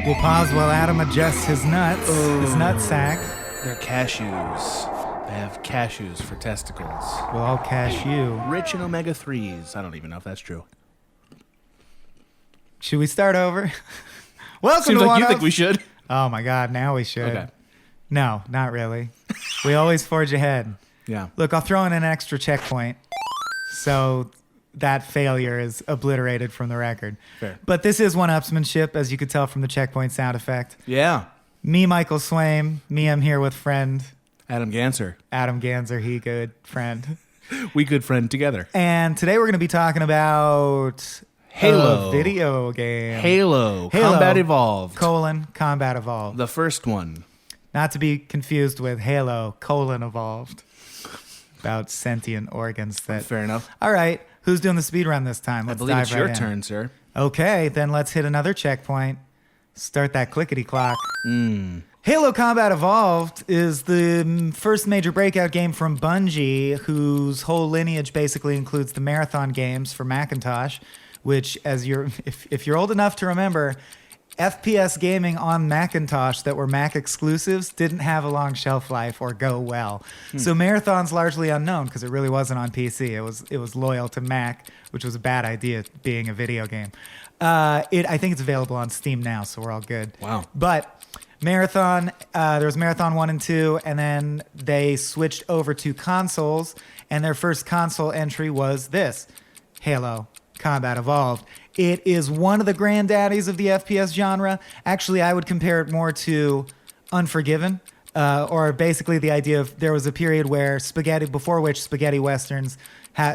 We'll pause while Adam adjusts his nuts, his nut sack. They're cashews. They have cashews for testicles. We'll all cashew. Rich in omega-3s. I don't even know if that's true. Should we start over? Welcome Seems to like One you Up. think we should. Oh my God, now we should. Okay. No, not really. We always forge ahead. Yeah. Look, I'll throw in an extra checkpoint so that failure is obliterated from the record. Fair. But this is 1Upsmanship, as you could tell from the checkpoint sound effect. Yeah. Me, Michael Swaim. Me, I'm here with friend Adam Ganser. Adam Ganser, he good friend. We good friend together. And today we're going to be talking about Halo. a video game. Halo. Combat Evolved. Combat Evolved. The first one. Not to be confused with Halo, Evolved. About sentient organs that... Fair enough. All right. Who's doing the speed run this time? I Let's believe dive it's right your in. turn, sir. Okay, then let's hit another checkpoint. Start that clickety clock. Halo Combat Evolved is the first major breakout game from Bungie, whose whole lineage basically includes the marathon games for Macintosh, which, if you're old enough to remember, FPS gaming on Macintosh that were Mac exclusives didn't have a long shelf life or go well. So Marathon's largely unknown because it really wasn't on PC. It was loyal to Mac, which was a bad idea being a video game. I think it's available on Steam now, so we're all good. Wow. But Marathon, there was Marathon 1 and 2, and then they switched over to consoles, and their first console entry was this, Halo Combat Evolved. It is one of the granddaddies of the FPS genre. Actually, I would compare it more to Unforgiven, or basically the idea of there was a period where before which spaghetti westerns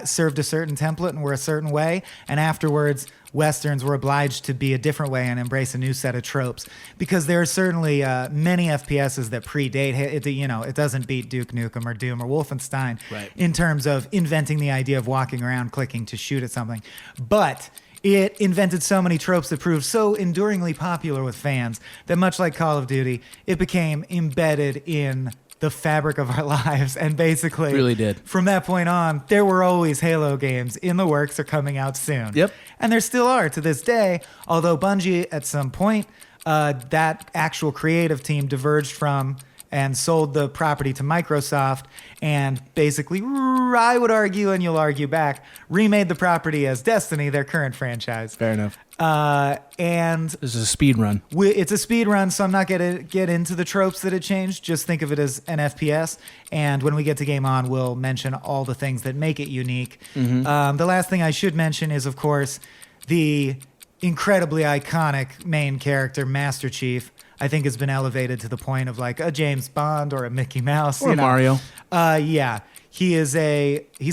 served a certain template and were a certain way, and afterwards westerns were obliged to be a different way and embrace a new set of tropes. Because there are certainly many FPSs that predate it. It doesn't beat Duke Nukem or Doom or Wolfenstein in terms of inventing the idea of walking around clicking to shoot at something, but it invented so many tropes that proved so enduringly popular with fans that, much like Call of Duty, it became embedded in the fabric of our lives. And basically, Really did. From that point on, there were always Halo games in the works or coming out soon. Yep. And there still are to this day, although Bungie, at some point, that actual creative team diverged from and sold the property to Microsoft and basically, I would argue, and you'll argue back, remade the property as Destiny, their current franchise. Fair enough. And This is a speed run. it's a speed run, so I'm not going to get into the tropes that it changed. Just think of it as an FPS. And when we get to Game On, we'll mention all the things that make it unique. The last thing I should mention is, of course, the incredibly iconic main character, Master Chief. I think has been elevated to the point of like a James Bond or a Mickey Mouse. Or Mario. Yeah. He's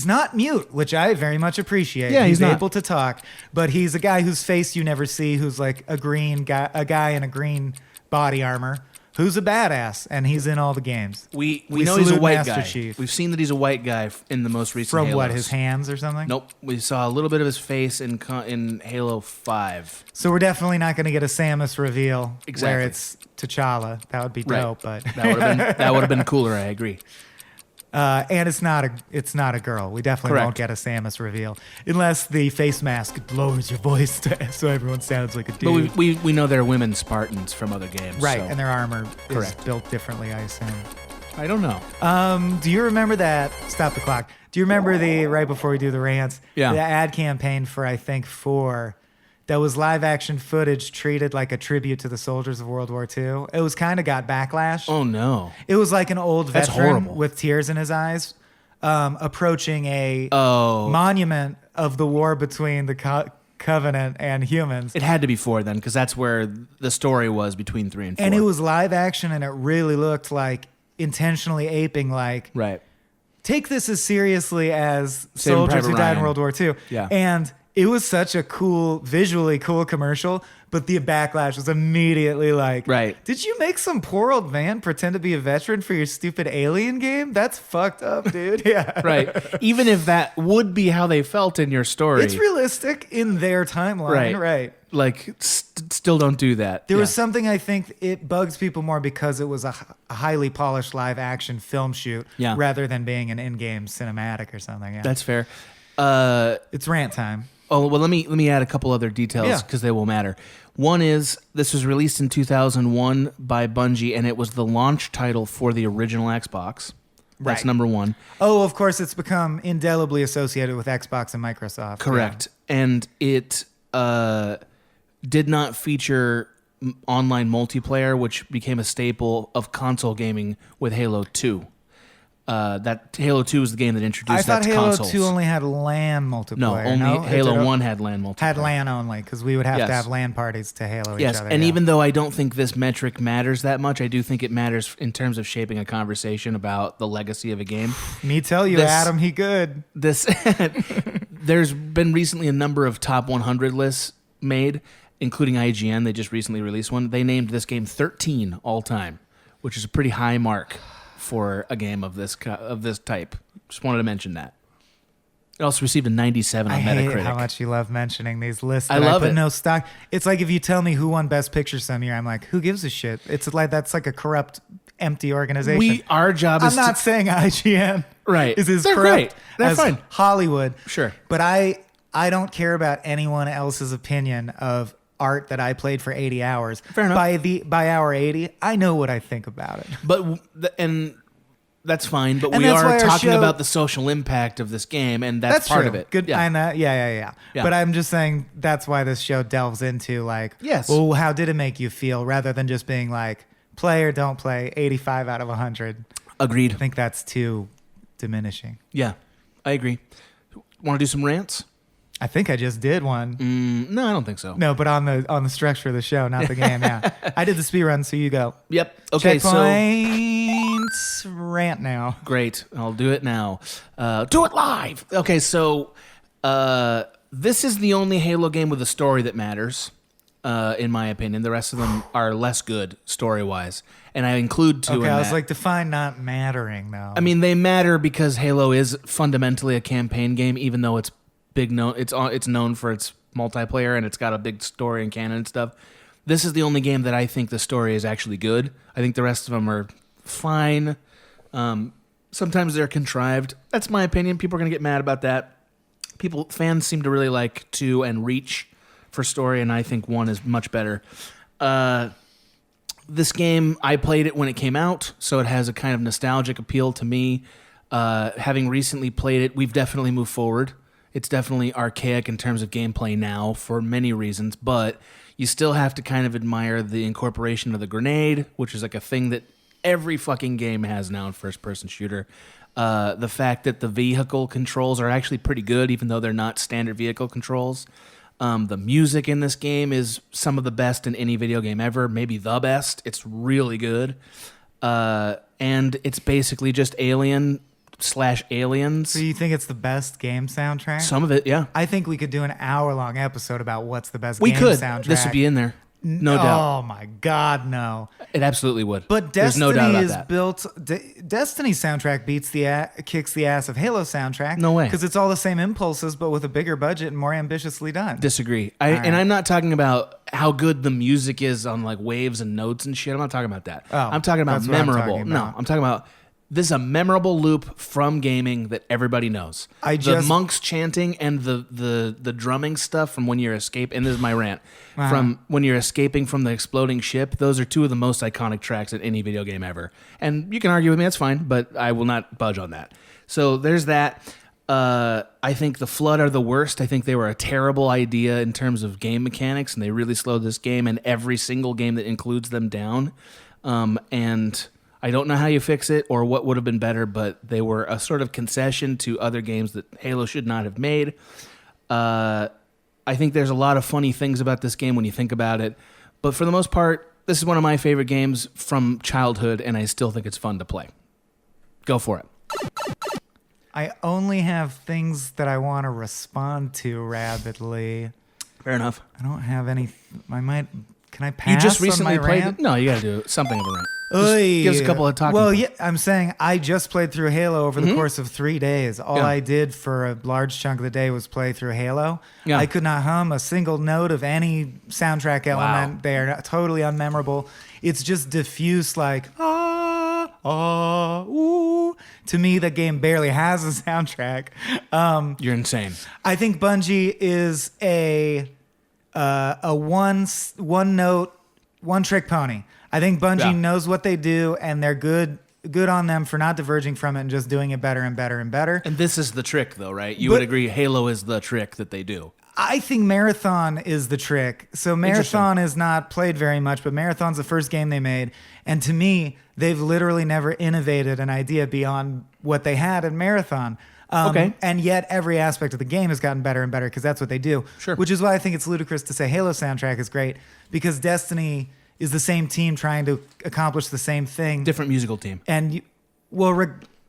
not mute, which I very much appreciate. Yeah, he's not. able to talk, but he's a guy whose face you never see, who's like a guy in a green body armor, who's a badass, and he's in all the games. We know he's a salute white Master guy. Chief. We've seen that he's a white guy in the most recent From Halos. what, his hands or something? Nope. We saw a little bit of his face in Halo 5. So we're definitely not going to get a Samus reveal Exactly. where it's T'Challa. That would be dope, but That would have been cooler, I agree. and it's not a girl. We definitely Correct. won't get a Samus reveal unless the face mask lowers your voice so everyone sounds like a dude. But we know they're women Spartans from other games. Right, so. and their armor is Correct. built differently, I assume. I don't know. Do you remember that? Stop the clock. Do you remember right before we do the rants? Yeah. The ad campaign for, I think, 4 that was live action footage treated like a tribute to the soldiers of World War II. It was kind of got backlash. Oh, no. It was like an old That's veteran horrible. with tears in his eyes approaching a Oh. monument of the war between the Covenant and humans. It had to be 4 then, because that's where the story was between 3 and 4. And it was live action, and it really looked like intentionally aping like, Right. take this as seriously as Saving soldiers who Private died in Ryan. World War II. Yeah. And it was such a visually cool commercial, but the backlash was immediately like, Right. did you make some poor old man pretend to be a veteran for your stupid Alien game? That's fucked up, dude. Yeah. Right. Even if that would be how they felt in your story. It's realistic in their timeline. Right. Like, still don't do that. There was something, I think it bugs people more because it was a highly polished live action film shoot rather than being an in-game cinematic or something. Yeah. That's fair. It's rant time. Oh, well, let me add a couple other details because they will matter. One is this was released in 2001 by Bungie, and it was the launch title for the original Xbox. That's Right. number one. Oh, of course, it's become indelibly associated with Xbox and Microsoft. Correct. And it did not feature online multiplayer, which became a staple of console gaming with Halo 2. That Halo 2 was the game that introduced that to Halo consoles. 2 only had LAN multiplayer. No, only Halo 1 had LAN multiplayer. Had LAN only, because we would have Yes. to have LAN parties to Halo Yes, each other. and even though I don't think this metric matters that much, I do think it matters in terms of shaping a conversation about the legacy of a game. Me tell you, this- Adam, he good. This there's been recently a number of top 100 lists made, including IGN. They just recently released one. They named this game 13 all time, which is a pretty high mark for a game of this type. Just wanted to mention that. It also received a 97 on I Metacritic. hate how much you love mentioning these lists. I that love put it. no stock. It's like if you tell me who won Best Picture some year, I'm like, who gives a shit? It's like that's like a corrupt, empty organization. Our job I'm is not saying IGN Right. is as They're corrupt great. They're as fine. Hollywood. Sure. But I don't care about anyone else's opinion of art that I played for 80 hours. Fair enough. By hour 80, I know what I think about it. and that's fine, but And we that's why are our talking show- about the social impact of this game, and that's part true. of it. Good. Yeah. I know. Yeah. Yeah. But I'm just saying that's why this show delves into like, Yes. well, how did it make you feel, rather than just being like, play or don't play, 85 out of 100. Agreed. I think that's too diminishing. Yeah, I agree. Want to do some rants? I think I just did one. No, I don't think so. No, but on the structure of the show, not the game. Yeah, I did the speed run, so you go. Yep. Okay, Checkpoints, rant now. Great. I'll do it now. Do it live. Okay, so this is the only Halo game with a story that matters, in my opinion. The rest of them are less good story-wise. And I include two in Okay, I was that. like, define not mattering though. I mean, they matter because Halo is fundamentally a campaign game, even though it's it's known for its multiplayer and it's got a big story and canon and stuff. This is the only game that I think the story is actually good. I think the rest of them are fine. Sometimes they're contrived. That's my opinion. People are going to get mad about that. Fans seem to really like 2 and Reach for story, and I think 1 is much better. This game, I played it when it came out, so it has a kind of nostalgic appeal to me. Having recently played it, we've definitely moved forward. It's definitely archaic in terms of gameplay now for many reasons, but you still have to kind of admire the incorporation of the grenade, which is like a thing that every fucking game has now in first-person shooter. The fact that the vehicle controls are actually pretty good, even though they're not standard vehicle controls. The music in this game is some of the best in any video game ever, maybe the best. It's really good. And it's basically just Alien/Aliens. so you think it's the best game soundtrack? Some of it, yeah. I think we could do an hour-long episode about what's the best We game could. soundtrack. This would be in there. No doubt. Oh my God, no! It absolutely would. But There's Destiny no doubt about is that. built. Destiny's soundtrack kicks the ass of Halo soundtrack. No way. because it's all the same impulses, but with a bigger budget and more ambitiously done. Disagree. right. And I'm not talking about how good the music is on like waves and notes and shit. I'm not talking about that. Oh, I'm talking about that's what I'm memorable. talking No, about. I'm talking about this is a memorable loop from gaming that everybody knows. The monks chanting and the drumming stuff from when you're escaping. And this is my rant. Uh-huh. From when you're escaping from the exploding ship. Those are 2 of the most iconic tracks in any video game ever. And you can argue with me. That's fine. But I will not budge on that. So there's that. I think the Flood are the worst. I think they were a terrible idea in terms of game mechanics, and they really slowed this game and every single game that includes them down. And I don't know how you fix it or what would have been better, but they were a sort of concession to other games that Halo should not have made. I think there's a lot of funny things about this game when you think about it, but for the most part, this is one of my favorite games from childhood, and I still think it's fun to play. Go for it. I only have things that I want to respond to rapidly. Fair enough. I don't have any. I might. Can I pass? You just on recently my played rant? it? No, you got to do something of a rant. Oy. Give us a couple of talking Well, points. yeah, I'm saying I just played through Halo over the course of 3 days. All Yeah. I did for a large chunk of the day was play through Halo. Yeah. I could not hum a single note of any soundtrack element. Wow. They are totally unmemorable. It's just diffuse, like ooh. To me, that game barely has a soundtrack. You're insane. I think Bungie is a one note, one trick pony. I think Bungie knows what they do, and they're good on them for not diverging from it and just doing it better and better and better. And this is the trick, though, right? You would agree Halo is the trick that they do. I think Marathon is the trick. So Marathon is not played very much, but Marathon's the first game they made. And to me, they've literally never innovated an idea beyond what they had in Marathon. Okay. And yet every aspect of the game has gotten better and better because that's what they do. Sure. Which is why I think it's ludicrous to say Halo soundtrack is great, because Destiny is the same team trying to accomplish the same thing. Different musical team. And,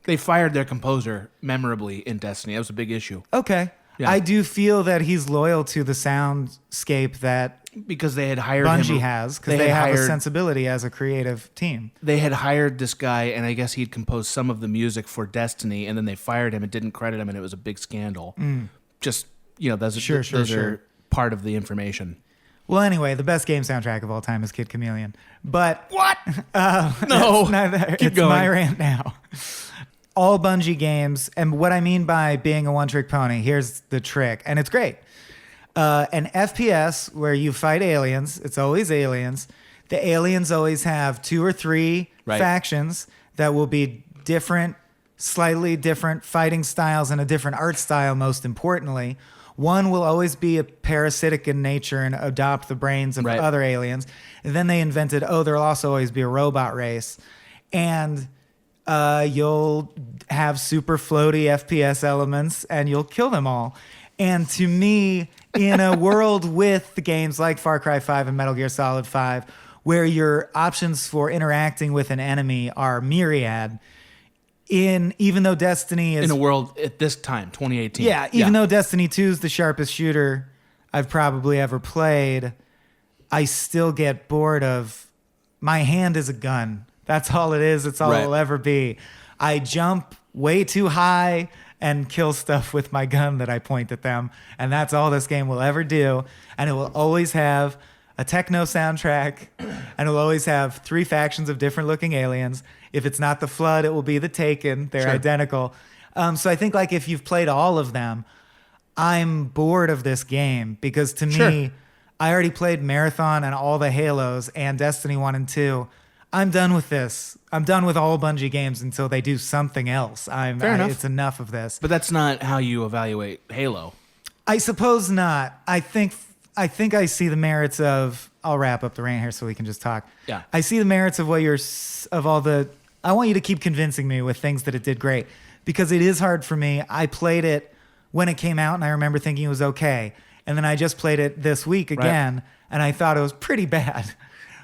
They fired their composer memorably in Destiny. That was a big issue. okay. Yeah. I do feel that he's loyal to the soundscape that Because they had hired Bungie him. has, because they have a sensibility as a creative team. They had hired this guy, and I guess he'd composed some of the music for Destiny, and then they fired him and didn't credit him, and it was a big scandal. Just, those are part of the information. Well, anyway, the best game soundtrack of all time is Kid Chameleon. But What? no, Keep it's going. my rant now. All Bungie games, and what I mean by being a one-trick pony, here's the trick, and it's great. An FPS where you fight aliens, it's always aliens. The aliens always have 2 or 3 factions that will be different, slightly different fighting styles and a different art style, most importantly. One will always be parasitic in nature and adopt the brains of other aliens. And then they invented, there'll also always be a robot race. And you'll have super floaty FPS elements and you'll kill them all. And to me, in a world with the games like Far Cry 5 and Metal Gear Solid 5, where your options for interacting with an enemy are myriad, even though Destiny is... In a world at this time, 2018. Yeah, even though Destiny 2 is the sharpest shooter I've probably ever played, I still get bored of... My hand is a gun. That's all it is. It's all it'll ever be. I jump way too high and kill stuff with my gun that I point at them. And that's all this game will ever do. And it will always have a techno soundtrack. And it will always have 3 factions of different looking aliens. If it's not the Flood, it will be the Taken. They're identical. So I think like if you've played all of them, I'm bored of this game. Because to me, I already played Marathon and all the Halos and Destiny 1 and 2. I'm done with this. I'm done with all Bungie games until they do something else. Fair enough. It's enough of this. But that's not how you evaluate Halo. I suppose not. I think I see the merits of... I'll wrap up the rant here so we can just talk. Yeah. I see the merits of all the... I want you to keep convincing me with things that it did great, because it is hard for me. I played it when it came out and I remember thinking it was okay. And then I just played it this week again and I thought it was pretty bad.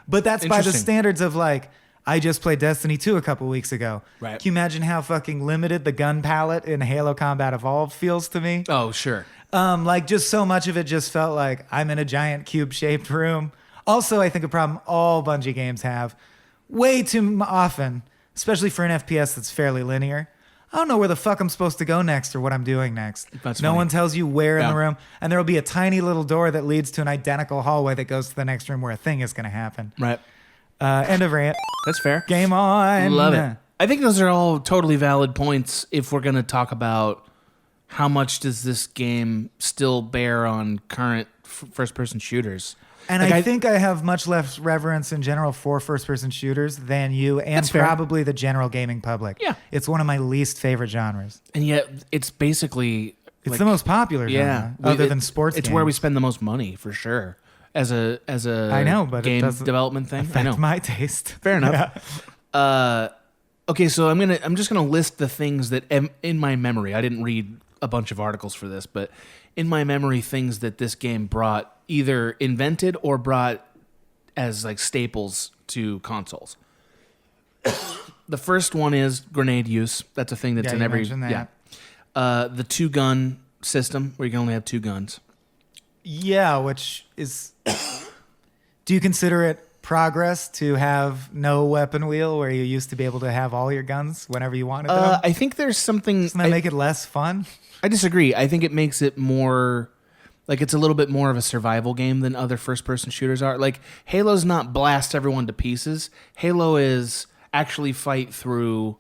But that's by the standards of like, I just played Destiny 2 a couple weeks ago. Right. Can you imagine how fucking limited the gun palette in Halo Combat Evolved feels to me? Oh, sure. Like just so much of it just felt like I'm in a giant cube-shaped room. Also, I think a problem all Bungie games have way too often, especially for an FPS that's fairly linear. I don't know where the fuck I'm supposed to go next or what I'm doing next. That's no funny. one tells you where in the room. And there will be a tiny little door that leads to an identical hallway that goes to the next room where a thing is going to happen. Right. End of rant. That's fair. Game on. Love it. I think those are all totally valid points if we're going to talk about how much does this game still bear on current first-person shooters. And like I think I have much less reverence in general for first-person shooters than you and probably the general gaming public. Yeah. It's one of my least favorite genres. And yet it's basically... It's the most popular genre, other than sports It's games. where we spend the most money, for sure, as a I know, but game it doesn't development thing. affect I know. my taste. Fair enough. Okay, so I'm just gonna list the things that in my memory. I didn't read a bunch of articles for this, but in my memory, things that this game brought, either invented or brought as like staples to consoles. The first one is grenade use. That's a thing that's in every that. The 2-gun system where you can only have 2 guns. Yeah, which is... Do you consider it progress to have no weapon wheel where you used to be able to have all your guns whenever you wanted them? I think there's something... Doesn't that make it less fun? I disagree. I think it makes it more... Like, it's a little bit more of a survival game than other first-person shooters are. Like, Halo's not blast everyone to pieces. Halo is actually fight through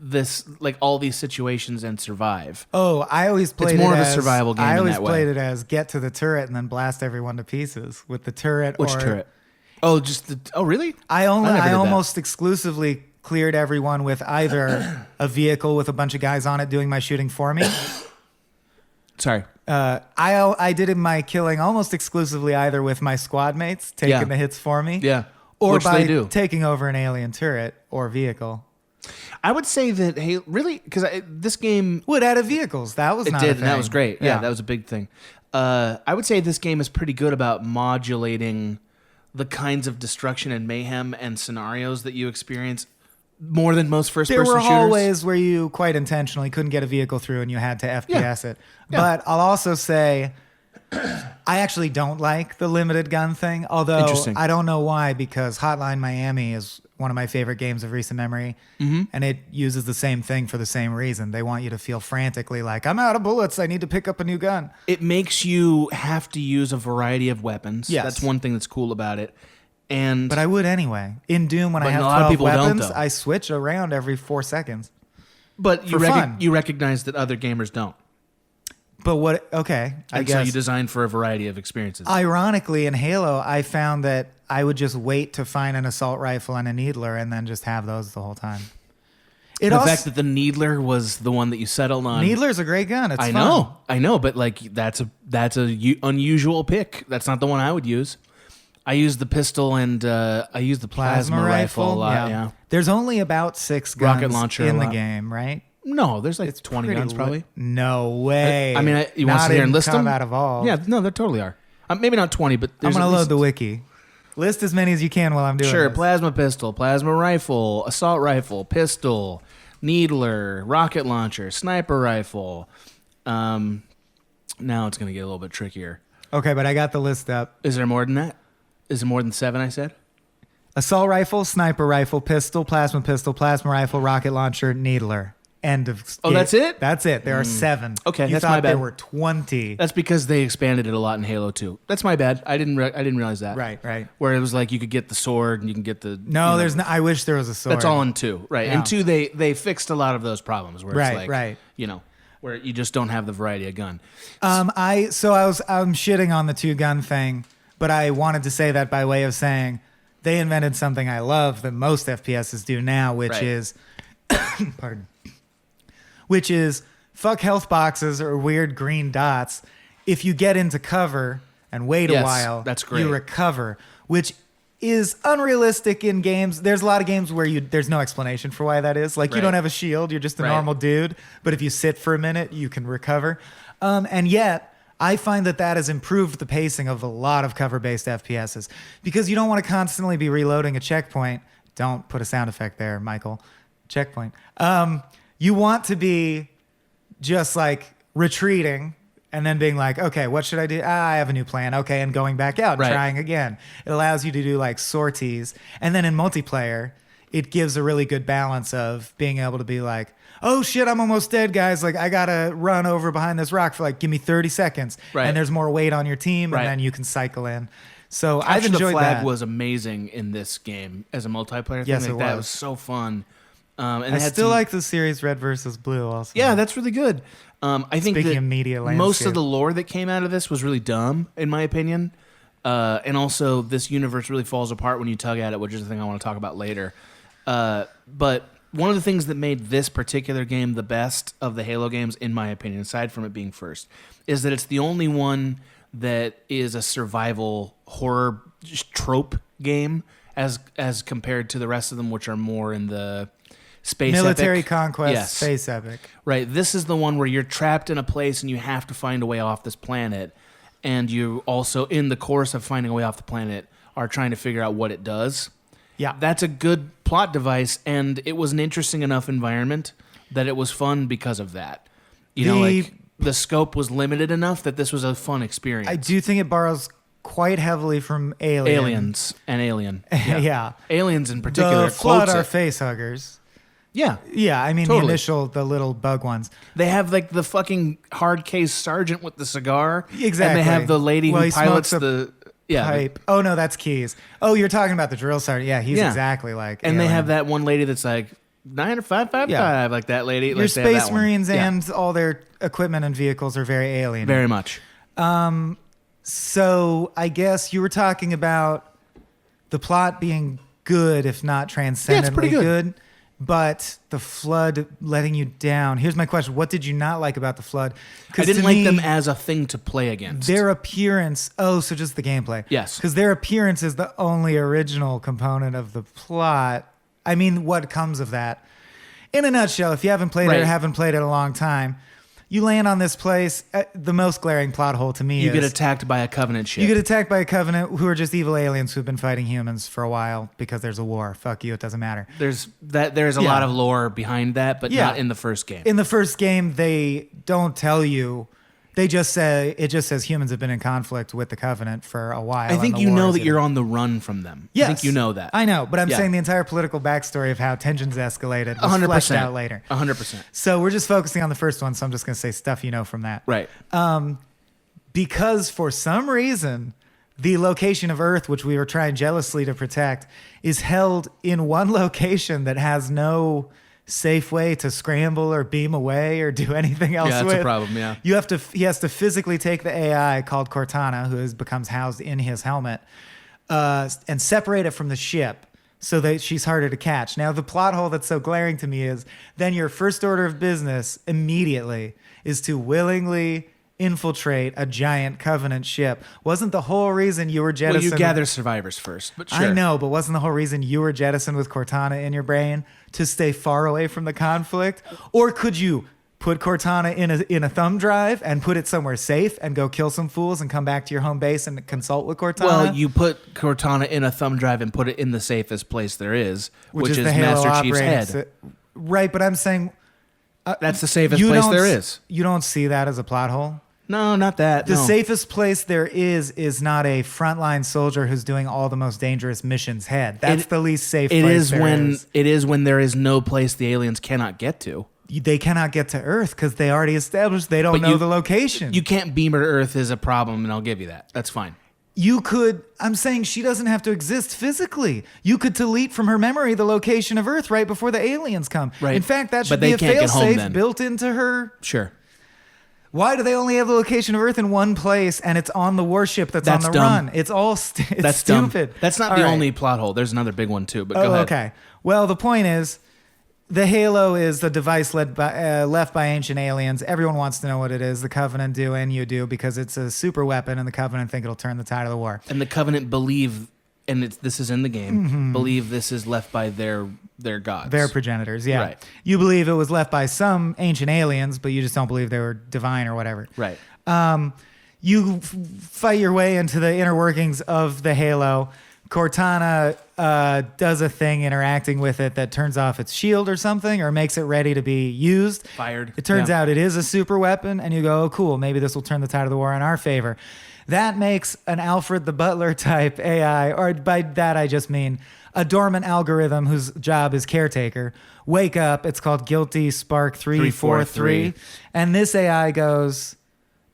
this, like all these situations and survive. Oh, I always played It's more it of a as, survival game I in always that way. played it as get to the turret and then blast everyone to pieces with the turret. Which or, turret? Oh, just the. Oh, really? I never did I that. almost exclusively cleared everyone with either a vehicle with a bunch of guys on it doing my shooting for me. Sorry. I did my killing almost exclusively either with my squad mates taking Yeah. the hits for me, Yeah. or Which by they do. taking over an alien turret or vehicle. I would say that, hey, really, because this game Would added vehicles. That was it not did, a and that thing. was great. Yeah, that was a big thing. I would say this game is pretty good about modulating the kinds of destruction and mayhem and scenarios that you experience more than most first-person There were shooters. hallways where you quite intentionally couldn't get a vehicle through and you had to FPS it. Yeah. But I'll also say I actually don't like the limited gun thing, although Interesting. I don't know why, because Hotline Miami is one of my favorite games of recent memory, and it uses the same thing for the same reason. They want you to feel frantically like, I'm out of bullets, I need to pick up a new gun. It makes you have to use a variety of weapons. Yes. That's one thing that's cool about it. And But I would anyway. In Doom, when I But have a lot of 12 people don't, weapons, though. I switch around every 4 seconds. but for fun. you recognize that other gamers don't. But what, okay, I And guess. so you design for a variety of experiences. Ironically, in Halo, I found that I would just wait to find an assault rifle and a needler and then just have those the whole time. It the also, fact that the Needler was the one that you settled on. Needler's a great gun. It's I fun. know, but like that's a unusual pick. That's not the one I would use. I use the pistol and I use the plasma rifle a lot. Yeah. There's only about 6 guns Rocket launcher in a the lot. game, right? No, there's like 20 Pretty guns probably. No way. I mean, you want to Not sit here and in list them? Combat Evolved. Yeah, no, there totally are. Maybe not 20, but I'm there's going to at load least- the wiki. List as many as you can while I'm doing Sure, this. plasma pistol, plasma rifle, assault rifle, pistol, needler, rocket launcher, sniper rifle. Now it's going to get a little bit trickier. Okay, but I got the list up. Is there more than that? Is it more than 7, I said? Assault rifle, sniper rifle, pistol, plasma rifle, rocket launcher, needler. End of. Oh, that's it? That's it. There are 7. Okay, you that's thought my bad. there were 20. That's because they expanded it a lot in Halo 2. That's my bad. I didn't realize that. Right. Where it was like you could get the sword and you can get the No, there's no. I wish there was a sword. That's all in 2, right? Yeah. In 2, they fixed a lot of those problems where it's like, Right. where you just don't have the variety of gun. I'm shitting on the 2-gun thing, but I wanted to say that by way of saying they invented something I love that most FPSs do now, which Right. is, pardon, which is fuck health boxes or weird green dots. If you get into cover and wait a Yes, while, that's great. you recover, which is unrealistic in games. There's a lot of games where there's no explanation for why that is. Like you Right. don't have a shield, you're just a Right. normal dude, but if you sit for a minute, you can recover. And yet, I find that has improved the pacing of a lot of cover-based FPSs because you don't want to constantly be reloading a checkpoint. Don't put a sound effect there, Michael. Checkpoint. You want to be just like retreating and then being like, okay, what should I do? I have a new plan. Okay, and going back out, Right. trying again. It allows you to do like sorties. And then in multiplayer, it gives a really good balance of being able to be like, oh shit, I'm almost dead, guys. Like I gotta run over behind this rock for like, give me 30 seconds. Right. And there's more weight on your team, Right. and then you can cycle in. So I've Capture the enjoyed Flag that. was amazing in this game as a multiplayer thing. Yes, Like, it that was. was so fun. And I it had still some- like the series Red versus Blue also. Yeah, that's really good. I think Speaking that of media most landscape. of the lore that came out of this was really dumb, in my opinion. And also, this universe really falls apart when you tug at it, which is the thing I want to talk about later. But one of the things that made this particular game the best of the Halo games, in my opinion, aside from it being first, is that it's the only one that is a survival horror trope game as compared to the rest of them, which are more in the space military epic. conquest, Yes. space epic. Right. This is the one where you're trapped in a place and you have to find a way off this planet. And you also, in the course of finding a way off the planet, are trying to figure out what it does. Yeah. That's a good plot device, and it was an interesting enough environment that it was fun because of that. You know, The- like the scope was limited enough that this was a fun experience. I do think it borrows quite heavily from Alien. Aliens and Alien. Yeah. Aliens in particular. The Flood quotes are it. face huggers. Yeah. Yeah, I mean Totally. the little bug ones. They have like the fucking hard case sergeant with the cigar. Exactly. And they have the lady Well, who he pilots smokes the. Yeah, pipe. Oh no, that's Keys. Oh, you're talking about the drill sergeant. Yeah, he's exactly like. And they Alien. have that one lady that's like 90555, like that lady. Your like they have Space that one. Marines Yeah, and all their equipment and vehicles are very alien. very much. So I guess you were talking about the plot being good, if not transcendently pretty good. good, but the flood letting you down. Here's my question: what did you not like about the flood? I didn't like them as a thing to play against. Their appearance. Oh, so just the gameplay. Yes. Because their appearance is the only original component of the plot. I mean, what comes of that? In a nutshell, if you haven't played it or haven't played it a long time, you land on this place. The most glaring plot hole to me You is get attacked by a Covenant ship. you get attacked by a Covenant who are just evil aliens who've been fighting humans for a while because there's a war. Fuck you, it doesn't matter. There's a lot of lore behind that, but not in the first game. In the first game, they don't tell you. They just say it just says humans have been in conflict with the Covenant for a while. I think and the you know wars that you're on the run from them. Yes, I think you know that. I know, but I'm saying the entire political backstory of how tensions escalated was 100%. fleshed out later. 100%. So we're just focusing on the first one, so I'm just going to say stuff you know from that. Right. Because for some reason, the location of Earth, which we were trying jealously to protect, is held in one location that has no safe way to scramble or beam away or do anything else Yeah, that's with. a problem, yeah. He has to physically take the AI called Cortana, becomes housed in his helmet, and separate it from the ship so that she's harder to catch. Now, the plot hole that's so glaring to me is then your first order of business immediately is to willingly infiltrate a giant Covenant ship. Wasn't the whole reason you were jettisoned? Well, you gather survivors first, but sure. I know, but wasn't the whole reason you were jettisoned with Cortana in your brain to stay far away from the conflict? Or could you put Cortana in a thumb drive and put it somewhere safe and go kill some fools and come back to your home base and consult with Cortana? Well, you put Cortana in a thumb drive and put it in the safest place there is, which is the Halo Master Chief's operating head. Right, but I'm saying That's the safest place there is. You don't see that as a plot hole? No, not that. The no. safest place there is not a frontline soldier who's doing all the most dangerous missions head. That's the least safe place It is when there is no place the aliens cannot get to. They cannot get to Earth because they already established they don't know the location. You can't beam her to Earth is a problem, and I'll give you that. That's fine. You could, I'm saying she doesn't have to exist physically. You could delete from her memory the location of Earth right before the aliens come. Right. In fact, that should But they be a can't get home failsafe then. built into her. Sure. Why do they only have the location of Earth in one place and it's on the warship that's on the dumb. run? It's all it's That's stupid. Dumb. That's not All the right. only plot hole. There's another big one too, but go ahead. Okay. Well, the point is, the Halo is the device left by ancient aliens. Everyone wants to know what it is. The Covenant do, and you do, because it's a super weapon, and the Covenant think it'll turn the tide of the war. And the Covenant believe, and this is in the game, believe this is left by their gods. Their progenitors, yeah. Right. You believe it was left by some ancient aliens, but you just don't believe they were divine or whatever. Right. You fight your way into the inner workings of the Halo. Cortana does a thing interacting with it that turns off its shield or something, or makes it ready to be used. Fired. It turns Yeah. out it is a super weapon, and you go, oh, cool, maybe this will turn the tide of the war in our favor. That makes an Alfred the Butler type AI, or by that I just mean a dormant algorithm whose job is caretaker. Wake up, it's called Guilty Spark 343, and this AI goes,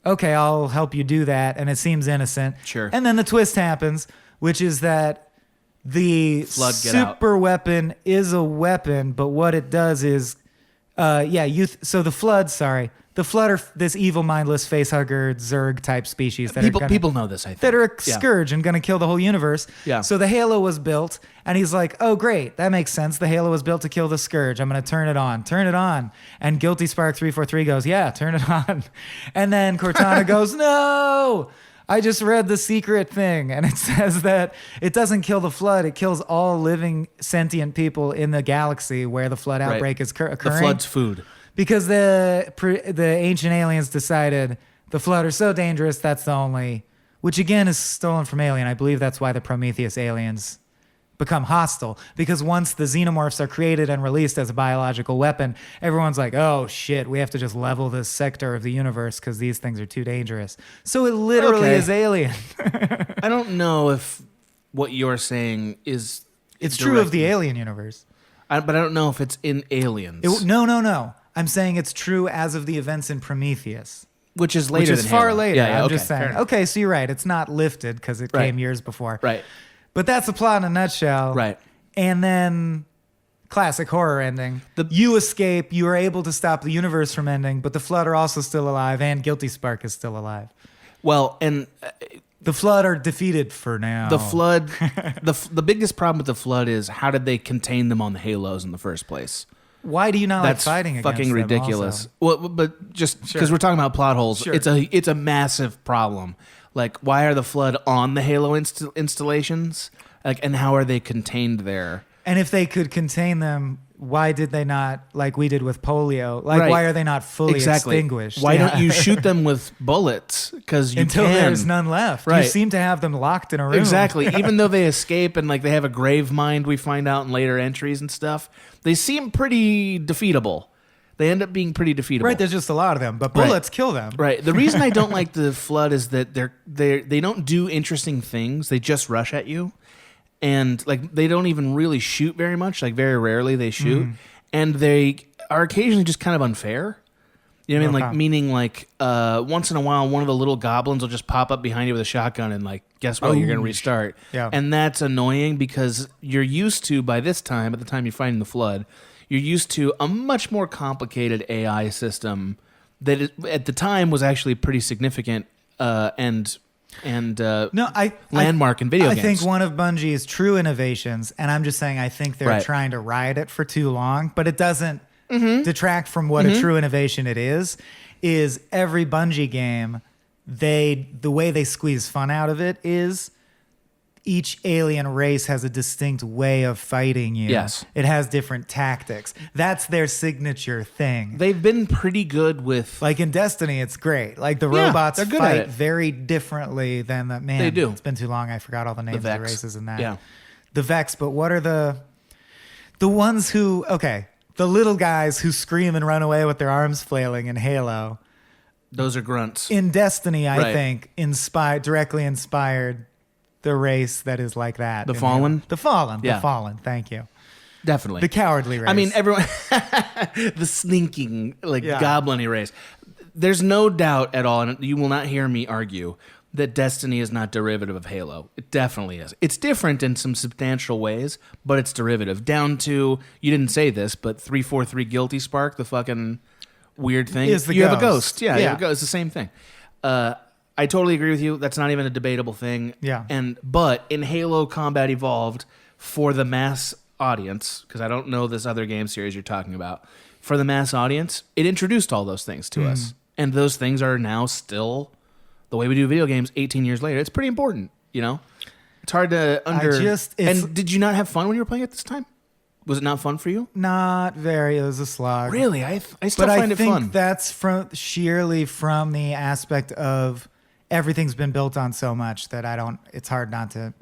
okay, I'll help you do that, and it seems innocent. Sure. And then the twist happens, which is that the Flood, get out. super weapon is a weapon, but what it does is, so the Flood are this evil, mindless, facehugger, Zerg type species that People know this, I think. that are a Yeah. scourge and going to kill the whole universe. Yeah. So the Halo was built, and he's like, oh, great, that makes sense. The Halo was built to kill the scourge. I'm going to turn it on. And Guilty Spark 343 goes, yeah, turn it on. And then Cortana goes, no, I just read the secret thing, and it says that it doesn't kill the Flood. It kills all living sentient people in the galaxy where the Flood outbreak is occurring. The Flood's food. Because the ancient aliens decided the Flood are so dangerous, that's the only, which again is stolen from Alien. I believe that's why the Prometheus aliens become hostile. Because once the xenomorphs are created and released as a biological weapon, everyone's like, oh shit, we have to just level this sector of the universe because these things are too dangerous. So it literally is Alien. I don't know if what you're saying is... It's true of the Alien universe. But I don't know if it's in Aliens. No. I'm saying it's true as of the events in Prometheus. which is later which is than far Halo. later. Yeah, I'm okay, just fair saying. enough. Okay, so you're right. It's not lifted because it Right. came years before. Right. But that's the plot in a nutshell. Right. And then classic horror ending. You escape. You are able to stop the universe from ending, but the Flood are also still alive, and Guilty Spark is still alive. Well, and The Flood are defeated for now. the Flood, the biggest problem with the Flood is how did they contain them on the Halos in the first place? Why do you not That's like fighting against fucking them ridiculous. also? Well, but just because Sure. we're talking about plot holes, Sure. it's a massive problem. Like, why are the Flood on the Halo installations? Like, and how are they contained there? And if they could contain them, why did they not, like we did with polio? Like, Right. why are they not fully Exactly. extinguished? Why Yeah. don't you shoot them with bullets? Because you Until can. there's none left. Right. You seem to have them locked in a room. Exactly. Even though they escape and like they have a grave mind, we find out in later entries and stuff. They seem pretty defeatable. They end up being pretty defeatable. Right, there's just a lot of them, but Right. bullets kill them. Right. The reason I don't like the Flood is that they don't do interesting things. They just rush at you, and like they don't even really shoot very much. Like very rarely they shoot, and they are occasionally just kind of unfair. You know what I mean? Okay. Like meaning like once in a while, one of the little goblins will just pop up behind you with a shotgun and like, guess what? You're gonna restart. Yeah. And that's annoying because you're used to by this time, at the time you find the Flood, you're used to a much more complicated AI system that at the time was actually pretty significant and landmark in video I games. think one of Bungie's true innovations, and I'm just saying I think they're Right. trying to ride it for too long, but it doesn't detract from what a true innovation it is every Bungie game, the way they squeeze fun out of it is each alien race has a distinct way of fighting you. Yes. It has different tactics. That's their signature thing. They've been pretty good with Like in Destiny, it's great. Like the Yeah, robots they're good at fight it. very differently than the man. They do. It's been too long. I forgot all the names of the Vex. races in that. Yeah. The Vex, but what are the ones who the little guys who scream and run away with their arms flailing in Halo. those are grunts. In Destiny, I Right. think directly inspired the race that is like that. The in Fallen? Halo. The Fallen. Yeah. The Fallen. Thank you. Definitely. The cowardly race. I mean, everyone, the sneaking, like Yeah. goblin-y race. There's no doubt at all, and you will not hear me argue, that Destiny is not derivative of Halo. It definitely is. It's different in some substantial ways, but it's derivative. Down to, you didn't say this, but 343 Guilty Spark, the fucking weird thing. Is the you have a ghost. ghost. Yeah, you Yeah. have a ghost. It's the same thing. I totally agree with you. That's not even a debatable thing. Yeah. But in Halo Combat Evolved, for the mass audience, because I don't know this other game series you're talking about, for the mass audience, it introduced all those things to us. And those things are now still the way we do video games 18 years later. It's pretty important, you know? It's hard to And did you not have fun when you were playing it this time? Was it not fun for you? Not very. It was a slog. Really? I still But find I it think fun. that's sheerly from the aspect of everything's been built on so much that it's hard not to,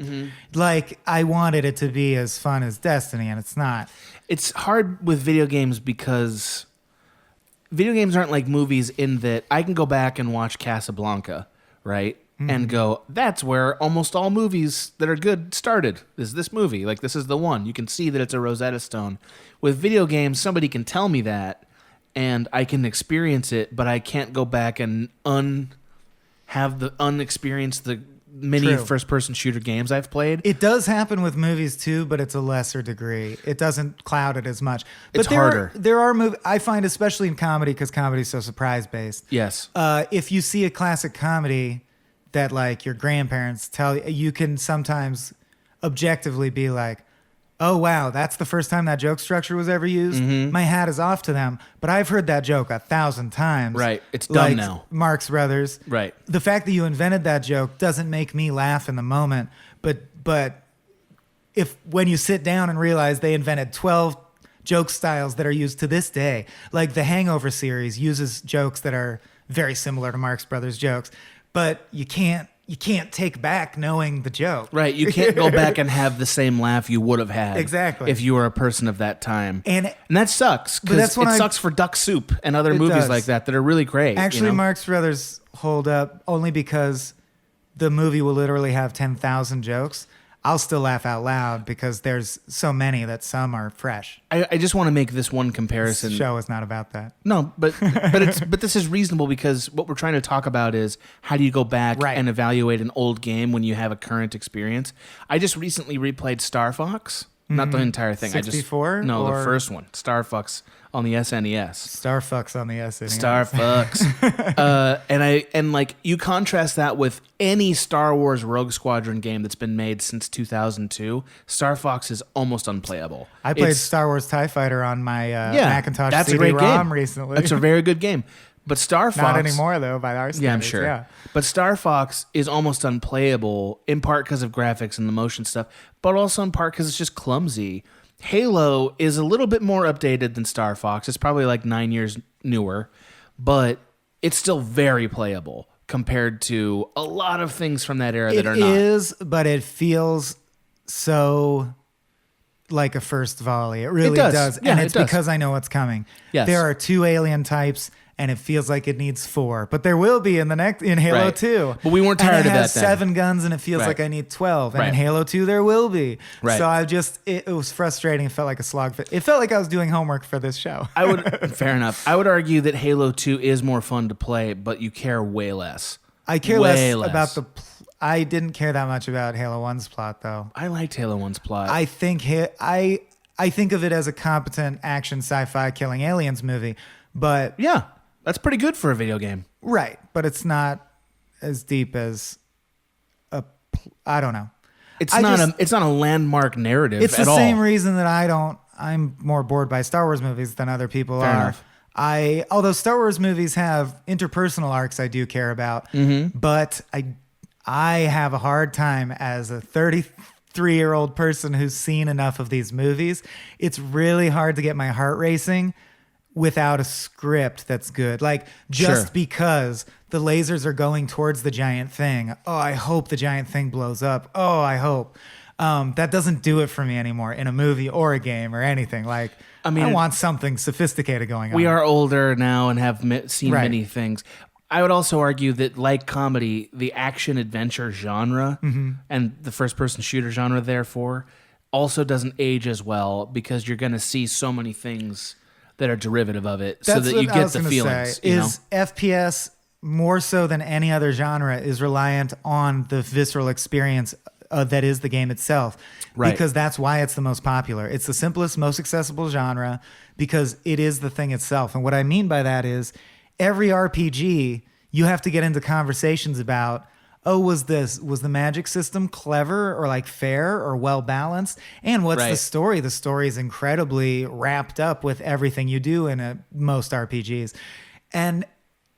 like, I wanted it to be as fun as Destiny, and it's not. It's hard with video games because video games aren't like movies in that I can go back and watch Casablanca, right? And go, that's where almost all movies that are good started, is this movie. Like, this is the one. You can see that it's a Rosetta Stone. With video games, somebody can tell me that, and I can experience it, but I can't go back and unexperience the many True. first-person shooter games I've played. It does happen with movies too, but it's a lesser degree. It doesn't cloud it as much. But It's harder. There are movies I find, especially in comedy, because comedy is so surprise based. Yes. If you see a classic comedy that like your grandparents tell you, you can sometimes objectively be like, oh wow, that's the first time that joke structure was ever used. My hat is off to them, but I've heard that joke 1,000 times. Right. It's dumb like now. Marx Brothers. Right. The fact that you invented that joke doesn't make me laugh in the moment, but if when you sit down and realize they invented 12 joke styles that are used to this day, like the Hangover series uses jokes that are very similar to Marx Brothers jokes, but you can't take back knowing the joke. Right, you can't go back and have the same laugh you would have had Exactly. if you were a person of that time. And that sucks, But because that's it when sucks for Duck Soup and other It movies does. like that are really great. actually, you know? Marx Brothers hold up only because the movie will literally have 10,000 jokes. I'll still laugh out loud because there's so many that some are fresh. I just want to make this one comparison. This show is not about that. No, but this is reasonable because what we're trying to talk about is how do you go back and evaluate an old game when you have a current experience. I just recently replayed Star Fox. Not the entire thing. 64? The first one, Star Fox on the SNES. Star Fox on the SNES. Star Fox. and like you contrast that with any Star Wars Rogue Squadron game that's been made since 2002. Star Fox is almost unplayable. I played Star Wars TIE Fighter on my Macintosh that's CD-ROM recently. That's a very good game. But Star Fox... Not anymore, though, by our standards. Yeah, I'm sure. Yeah. But Star Fox is almost unplayable, in part because of graphics and the motion stuff, but also in part because it's just clumsy. Halo is a little bit more updated than Star Fox. It's probably like 9 years newer, but it's still very playable compared to a lot of things from that era that are not. It is, but it feels so... like a first volley. It really does. Yeah, and it's because I know what's coming. Yes. There are 2 alien types, and it feels like it needs 4. But there will be in Halo 2. But we weren't tired of that. It has 7 guns, and it feels like I need 12. And in Halo 2, there will be. Right. So it was frustrating. It felt like a slog. It felt like I was doing homework for this show. Fair enough. I would argue that Halo 2 is more fun to play, but you care way less. I care less about I didn't care that much about Halo 1's plot, though. I liked Halo 1's plot. I think I think of it as a competent action sci-fi killing aliens movie, but yeah, that's pretty good for a video game. Right, but it's not as deep as I don't know. It's not a landmark narrative. It's at the all. same reason that I'm more bored by Star Wars movies than other people Fair are. enough. Although Star Wars movies have interpersonal arcs I do care about, but I have a hard time as a 33-year-old person who's seen enough of these movies. It's really hard to get my heart racing without a script that's good. Like, just because the lasers are going towards the giant thing. Oh, I hope the giant thing blows up. Oh, I hope. That doesn't do it for me anymore in a movie or a game or anything. Like, I want something sophisticated going on. We are older now and have seen many things. I would also argue that, like comedy, the action-adventure genre and the first-person shooter genre, therefore, also doesn't age as well because you're going to see so many things that are derivative of it so that you get the feelings. FPS, more so than any other genre, is reliant on the visceral experience that is the game itself. Right. Because that's why it's the most popular. It's the simplest, most accessible genre because it is the thing itself. And what I mean by that is every RPG, you have to get into conversations about, was the magic system clever or like fair or well balanced? And what's the story? The story is incredibly wrapped up with everything you do in most RPGs. And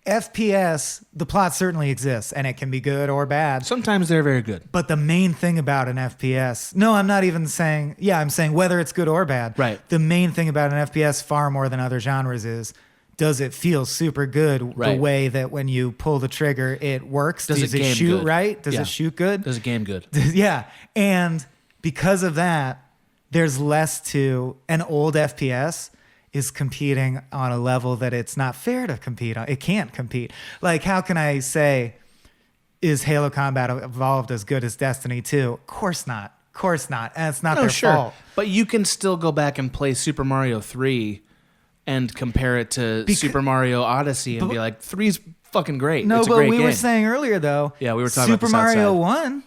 FPS, the plot certainly exists, and it can be good or bad. Sometimes they're very good. But the main thing about an FPS... No, I'm not even saying... Yeah, I'm saying whether it's good or bad. Right. The main thing about an FPS, far more than other genres, is... does it feel super good the way that when you pull the trigger, it works? Does it shoot good? Right? Does it shoot good? Does it game good? Yeah. And because of that, there's less to... An old FPS is competing on a level that it's not fair to compete on. It can't compete. Like, how can I say, is Halo Combat Evolved as good as Destiny 2? Of course not. Of course not. And it's not their fault. But you can still go back and play Super Mario 3 and compare it to Super Mario Odyssey and be like, 3's fucking great. No, it's a but great we game. were saying earlier, though, yeah, we were talking Super about Mario 1,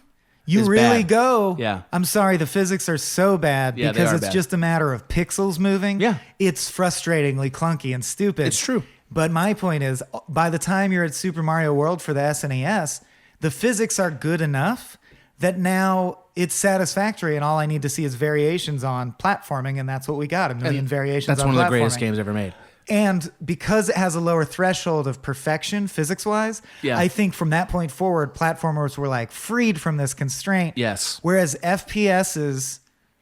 you really bad. go, yeah. I'm sorry, the physics are so bad because it's just a matter of pixels moving. Yeah. It's frustratingly clunky and stupid. It's true. But my point is, by the time you're at Super Mario World for the SNES, the physics are good enough that now it's satisfactory, and all I need to see is variations on platforming, and that's what we got, a million variations on platforming. That's one of the greatest games ever made. And because it has a lower threshold of perfection physics-wise, I think from that point forward, platformers were like freed from this constraint. Yes. Whereas FPSs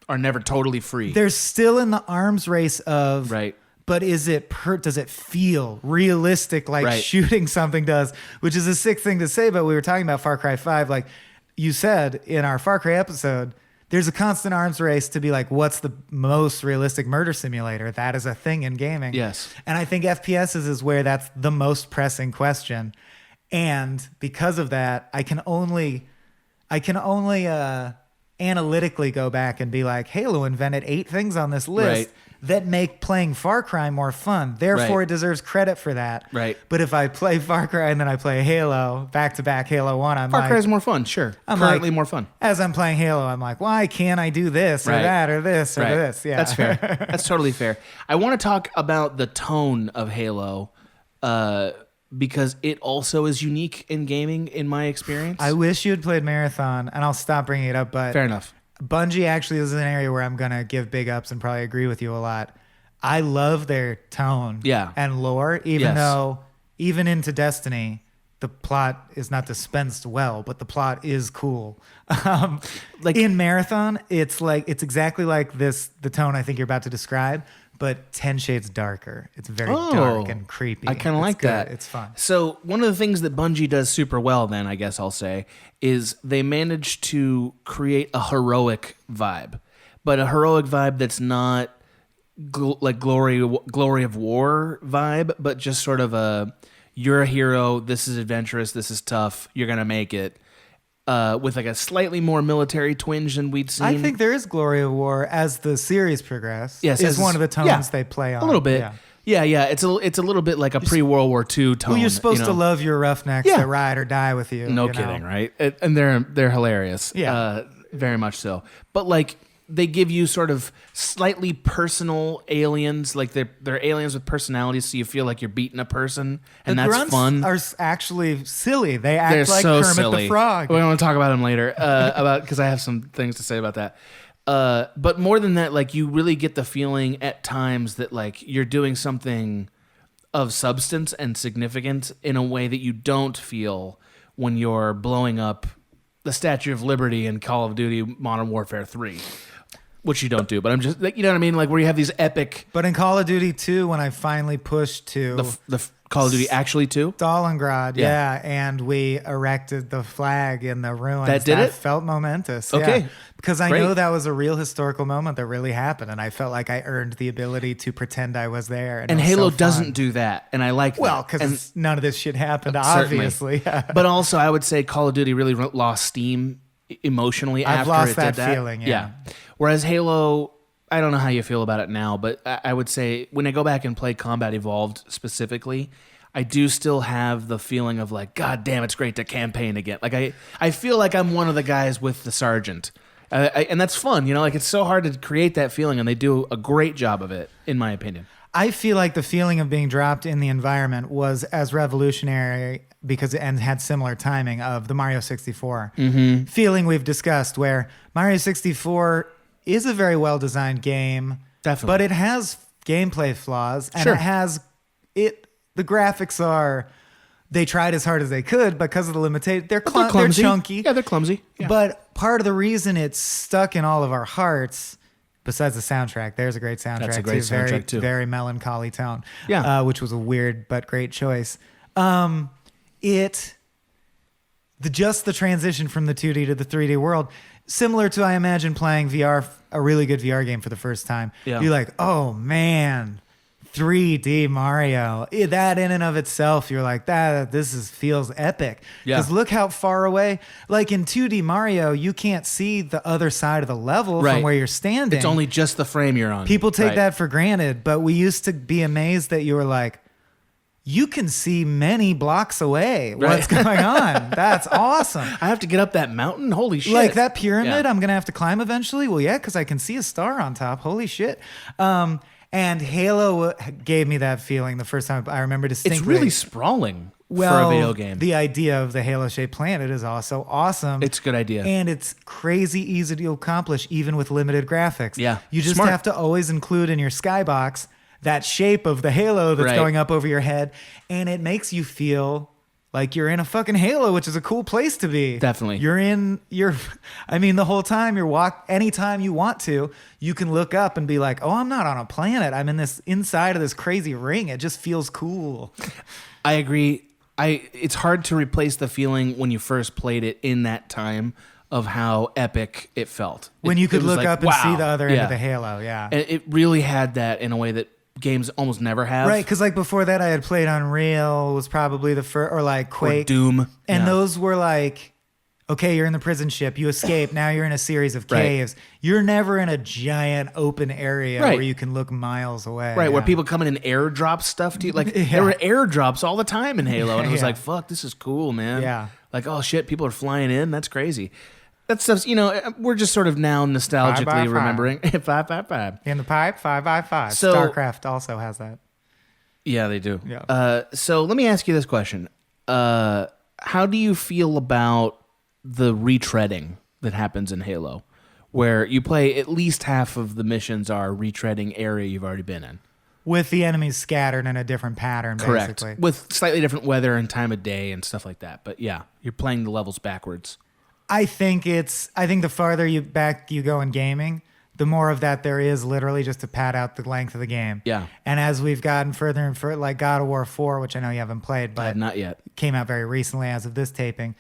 are never totally free. They're still in the arms race of... Right. But does it feel realistic like shooting something does? Which is a sick thing to say, but we were talking about Far Cry 5. Like you said in our Far Cry episode, there's a constant arms race to be like, what's the most realistic murder simulator? That is a thing in gaming. Yes. And I think FPSs is where that's the most pressing question. And because of that, I can only analytically go back and be like, Halo invented 8 things on this list Right. that make playing Far Cry more fun. Therefore, Right. it deserves credit for that. Right. But if I play Far Cry and then I play Halo, back-to-back Halo 1, I'm Far like... Cry is more fun, sure. I'm Currently like- more fun. As I'm playing Halo, I'm like, why can't I do this or Right. that or this or Right. this? Yeah. That's fair. That's totally fair. I want to talk about the tone of Halo because it also is unique in gaming, in my experience. I wish you had played Marathon, and I'll stop bringing it up, but Fair enough. Bungie actually is an area where I'm going to give big ups and probably agree with you a lot. I love their tone Yeah. and lore, even Yes. though, even into Destiny, the plot is not dispensed well, but the plot is cool. Like in Marathon, it's exactly like this, the tone I think you're about to describe, but 10 shades darker. It's very dark and creepy. I kind of It's like good. that. It's fun. So one of the things that Bungie does super well, then I guess I'll say, is they manage to create a heroic vibe, but a heroic vibe that's not like glory of war vibe, but just sort of a you're a hero. This is adventurous. This is tough. You're gonna make it. With like a slightly more military twinge than we'd seen. I think there is Glory of War as the series progresses. Yes, is as- one of the tones yeah, they play on. a little bit. Yeah. Yeah. It's a little bit like a pre-World War II tone. Well, you're supposed you to know? love your roughnecks Yeah. that ride or die with you. No you know? kidding, right? And they're hilarious. Yeah. Very much so. But like they give you sort of slightly personal aliens, like they're aliens with personalities, so you feel like you're beating a person, and The that's grunts fun. are actually silly. They act They're like so Kermit silly. the Frog. We want to talk about them later, because I have some things to say about that. But more than that, like you really get the feeling at times that like you're doing something of substance and significance in a way that you don't feel when you're blowing up the Statue of Liberty in Call of Duty Modern Warfare 3, which you don't do. But I'm just, like, you know what I mean? Like where you have these epic, But in Call of Duty 2, when I finally pushed to the Call of Duty actually too. Stalingrad, Yeah. yeah, and we erected the flag in the ruins. That did it? Felt momentous. Okay. Yeah. Because I Great. know that was a real historical moment that really happened, and I felt like I earned the ability to pretend I was there. And, And it was Halo so fun. doesn't do that, and I like Well, that. because And- none of this shit happened, Certainly. obviously. Yeah. But also, I would say Call of Duty really lost steam emotionally I've after lost it that did that. feeling, yeah. Whereas Halo, I don't know how you feel about it now, but I would say when I go back and play Combat Evolved specifically, I do still have the feeling of like, God damn, it's great to campaign again. Like I feel like I'm one of the guys with the sergeant. And that's fun, you know, like it's so hard to create that feeling, and they do a great job of it, in my opinion. I feel like the feeling of being dropped in the environment was as revolutionary because and had similar timing of the Mario 64 feeling we've discussed, where Mario 64 is a very well designed game, Definitely. but it has gameplay flaws, and Sure. it has it. The graphics are they tried as hard as they could because of the limitation. They're They're they're clumsy. chunky, Yeah, they're clumsy. Yeah. but part of the reason it's stuck in all of our hearts. Besides the soundtrack, there's a great soundtrack. That's a great very, soundtrack, too. Very melancholy tone. Yeah. Which was a weird but great choice. Just the transition from the 2D to the 3D world, similar to I imagine playing VR, a really good VR game for the first time. Yeah. You're like, oh man, 3D Mario. That in and of itself, you're like, feels epic. Yeah. Because look how far away. Like in 2D Mario, you can't see the other side of the level Right. from where you're standing. It's only just the frame you're on. People take Right. that for granted, but we used to be amazed that you were like, you can see many blocks away. What's going on? That's awesome. I have to get up that mountain? Holy shit. Like that pyramid, Yeah. I'm going to have to climb eventually. Well, yeah, because I can see a star on top. Holy shit. And Halo gave me that feeling the first time I remember distinctly. It's really sprawling for well, a video game. The idea of the Halo-shaped planet is also awesome. It's a good idea. And it's crazy easy to accomplish even with limited graphics. Yeah. You just Smart. have to always include in your skybox that shape of the halo that's Right. going up over your head, and it makes you feel like you're in a fucking halo, which is a cool place to be. Definitely. The whole time anytime you want to, you can look up and be like, oh, I'm not on a planet. I'm in this inside of this crazy ring. It just feels cool. I agree. It's hard to replace the feeling when you first played it in that time of how epic it felt. When you could it was look like, up and wow. see the other end Yeah. of the halo, yeah. And it really had that in a way that games almost never have. Right, because like before that, I had played Unreal, was probably the first, or like Or Quake. Doom. And Yeah. those were like, okay, you're in the prison ship, you escape, now you're in a series of Right. caves. You're never in a giant open area Right. where you can look miles away. Right, where Yeah. people come in and airdrop stuff to you. Like, Yeah. there were airdrops all the time in Halo, and it was Yeah. like, fuck, this is cool, man. Yeah. Like, oh, shit, people are flying in. That's crazy. That stuff's, we're just sort of now nostalgically 5x5. remembering. 555. In the pipe, 5x5. So- StarCraft also has that. Yeah, they do. Yeah. So let me ask you this question. How do you feel about the retreading that happens in Halo, where you play at least half of the missions are retreading area you've already been in? With the enemies scattered in a different pattern, Correct. basically. With slightly different weather and time of day and stuff like that. But yeah, you're playing the levels backwards. I think the farther you go in gaming, the more of that there is literally just to pad out the length of the game. Yeah. And as we've gotten further and further, like God of War 4, which I know you haven't played, but Not yet. came out very recently as of this taping.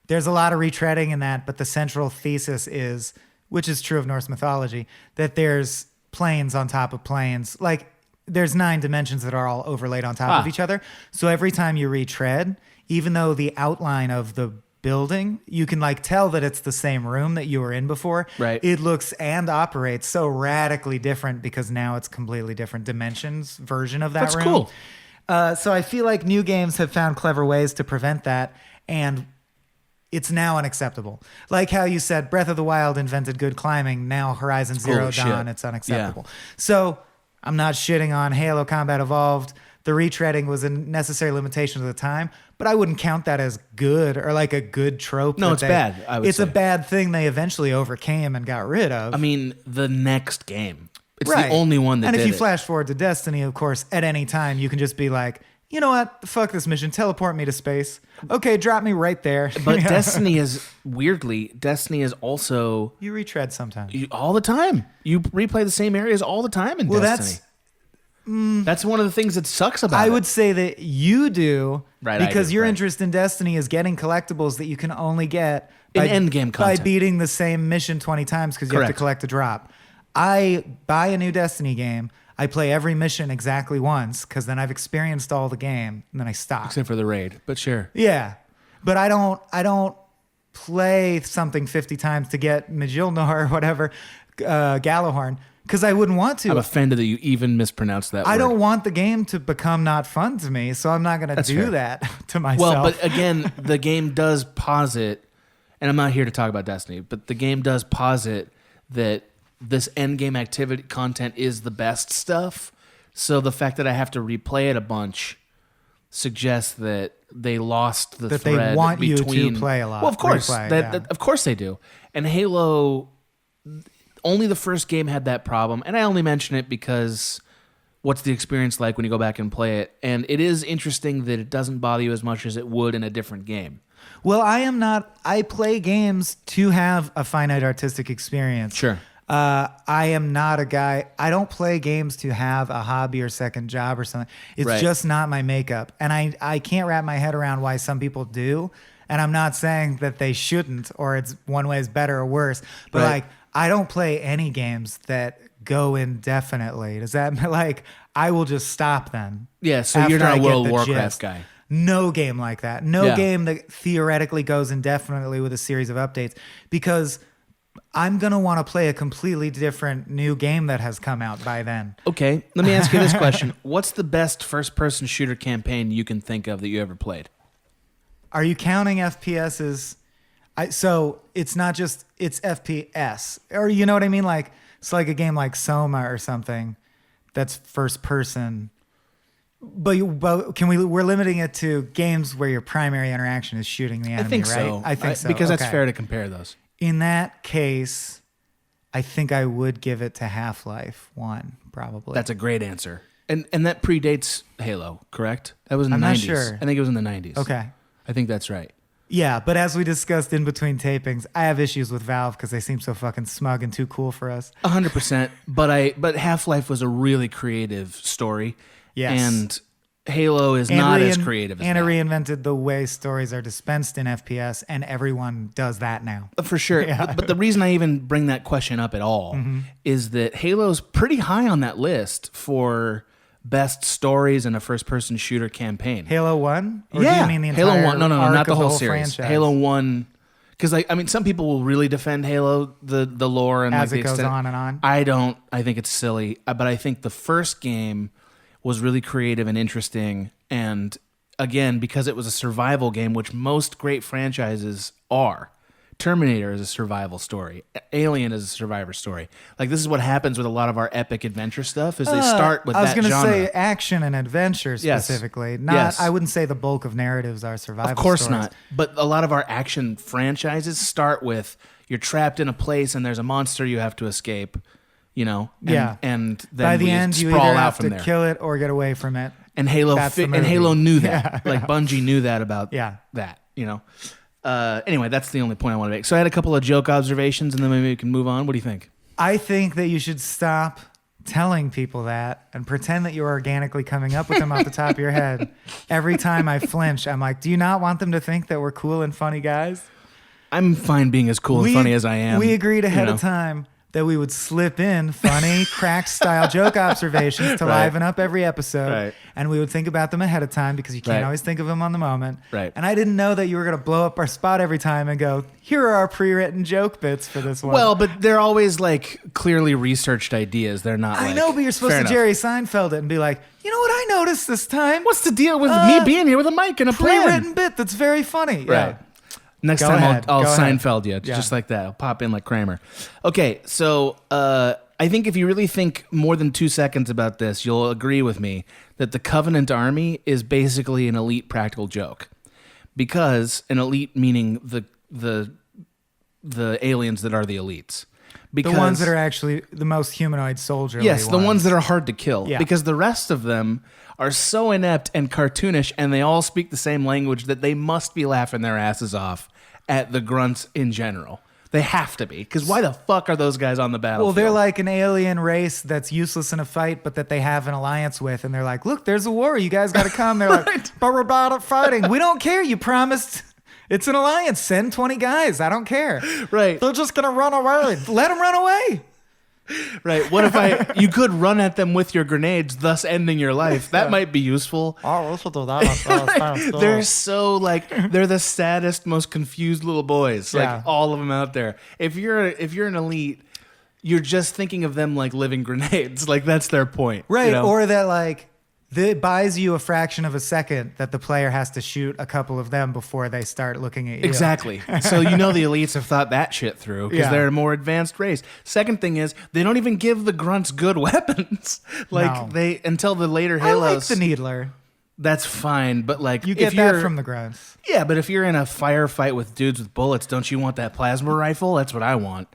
There's a lot of retreading in that, but the central thesis is, which is true of Norse mythology, that there's planes on top of planes. Like there's 9 dimensions that are all overlaid on top of each other. So every time you retread, even though the outline of the building, you can like tell that it's the same room that you were in before. Right. It looks and operates so radically different because now it's completely different dimensions version of that That's room. cool. So I feel like new games have found clever ways to prevent that, and it's now unacceptable. Like how you said Breath of the Wild invented good climbing, now Horizon Zero Holy Dawn, shit. it's unacceptable. So I'm not shitting on Halo Combat Evolved. The retreading was a necessary limitation of the time, but I wouldn't count that as good or like a good trope. No, that it's bad, I would it's a say. bad thing they eventually overcame and got rid of. I mean, the next game. It's Right. the only one that And did if you it. flash forward to Destiny, of course, at any time you can just be like, you know what? Fuck this mission. Teleport me to space. Okay, drop me right there. But Yeah. Destiny is also You retread sometimes. all the time. You replay the same areas all the time in Well, Destiny. That's one of the things that sucks about I it. would say that you do, Right, I because do, your right. interest in Destiny is getting collectibles that you can only get In endgame by content. beating the same mission 20 times because you have to Correct. collect a drop. I buy a new Destiny game. I play every mission exactly once because then I've experienced all the game and then I stop. Except for the raid, but sure. Yeah, but I don't play something 50 times to get Mjolnir or whatever, Gallahorn, because I wouldn't want to. I'm offended that you even mispronounced that word. I don't want the game to become not fun to me, so I'm not going to That's do fair. that to myself. Well, but again, the game does posit, and I'm not here to talk about Destiny, but the game does posit that this endgame activity content is the best stuff. So the fact that I have to replay it a bunch suggests that they lost the That they thread want you to between. play a lot, Well, of course, replay, yeah. of course they do. And Halo, only the first game had that problem, and I only mention it because what's the experience like when you go back and play it? And it is interesting that it doesn't bother you as much as it would in a different game. Well, I play games to have a finite artistic experience. Sure. I am not a guy. I don't play games to have a hobby or second job or something. It's Right. just not my makeup. And I can't wrap my head around why some people do. And I'm not saying that they shouldn't or it's one way is better or worse. But Right. like, I don't play any games that go indefinitely. Does that like, I will just stop then. Yeah, so you're after not I a get World of the Warcraft gist. guy. No game like that. No Yeah. game that theoretically goes indefinitely with a series of updates because I'm going to want to play a completely different new game that has come out by then. Okay, let me ask you this question. What's the best first-person shooter campaign you can think of that you ever played? Are you counting FPSs? So it's not just, it's FPS. Or you know what I mean? Like, it's like a game like Soma or something that's first person. But we're limiting it to games where your primary interaction is shooting the enemy, I think right? so. I think so. Because that's Okay. fair to compare those. In that case, I think I would give it to Half-Life 1, probably. That's a great answer. And that predates Halo, correct? That was in the I'm not 90s. sure. I think it was in the 90s. Okay. I think that's right. Yeah, but as we discussed in between tapings, I have issues with Valve because they seem so fucking smug and too cool for us. 100%. But Half-Life was a really creative story. Yes. And Halo is not as creative as and it that. reinvented the way stories are dispensed in FPS, and everyone does that now. For sure. Yeah. But the reason I even bring that question up at all is that Halo's pretty high on that list for best stories in a first-person shooter campaign. Halo 1? Or yeah, do you mean the entire Halo 1. No, arc not the of whole series. franchise? Halo 1. Because I mean, some people will really defend Halo, the lore and As like it the goes extent. on and on. I don't. I think it's silly. But I think the first game was really creative and interesting. And again, because it was a survival game, which most great franchises are. Terminator is a survival story. Alien is a survivor story. Like, this is what happens with a lot of our epic adventure stuff is they start with that genre. I was going to say action and adventure specifically. Not, Yes. I wouldn't say the bulk of narratives are survival Of course stories. not. But a lot of our action franchises start with you're trapped in a place and there's a monster you have to escape, you know? And, and then by the we end, you sprawl either out have from to there. kill it or get away from it. And Halo That's the and movie. Halo knew that. Yeah. Like Bungie knew that about that, you know? Anyway, that's the only point I want to make. So I had a couple of joke observations, and then maybe we can move on. What do you think? I think that you should stop telling people that and pretend that you're organically coming up with them off the top of your head. Every time I flinch, I'm like, do you not want them to think that we're cool and funny guys? I'm fine being as cool and funny as I am. We agreed ahead you know? of time that we would slip in funny, crack-style joke observations to liven up every episode. Right. And we would think about them ahead of time because you can't Right. always think of them on the moment. Right. And I didn't know that you were going to blow up our spot every time and go, here are our pre-written joke bits for this one. Well, but they're always like clearly researched ideas. They're not. I like, know, but you're supposed fair to enough. Jerry Seinfeld it and be like, you know what I noticed this time? What's the deal with me being here with a mic and a plan? pre-written bit that's very funny. Right. Yeah. Next Go time ahead. I'll Go ahead. Seinfeld you, just like that. I'll pop in like Kramer. Okay, so I think if you really think more than 2 seconds about this, you'll agree with me that the Covenant Army is basically an elite practical joke. Because an elite meaning the aliens that are the elites. Because, The ones that are actually the most humanoid soldierly yes, the ones that are hard to kill. Yeah. Because the rest of them are so inept and cartoonish, and they all speak the same language that they must be laughing their asses off at the grunts in general. They have to be, because why the fuck are those guys on the battlefield? Well, they're like an alien race that's useless in a fight, but that they have an alliance with, and they're like, look, there's a war. You guys got to come. They're like, but we're bad at fighting. We don't care. You promised. It's an alliance. Send 20 guys. I don't care. Right. They're just going to run away. Let them run away. Right. What if you could run at them with your grenades, thus ending your life? That might be useful. Oh, we should do that. They're so like they're the saddest, most confused little boys. Like Yeah. all of them out there. If you're an elite, you're just thinking of them like living grenades. Like that's their point. Right. you know? Or that like it buys you a fraction of a second that the player has to shoot a couple of them before they start looking at you. Exactly. So the elites have thought that shit through because Yeah. they're a more advanced race. Second thing is they don't even give the grunts good weapons. Like No. they until the later I like Halos. the Needler. That's fine, but like You if get you're- that from the grunts. Yeah, but if you're in a firefight with dudes with bullets, don't you want that plasma rifle? That's what I want.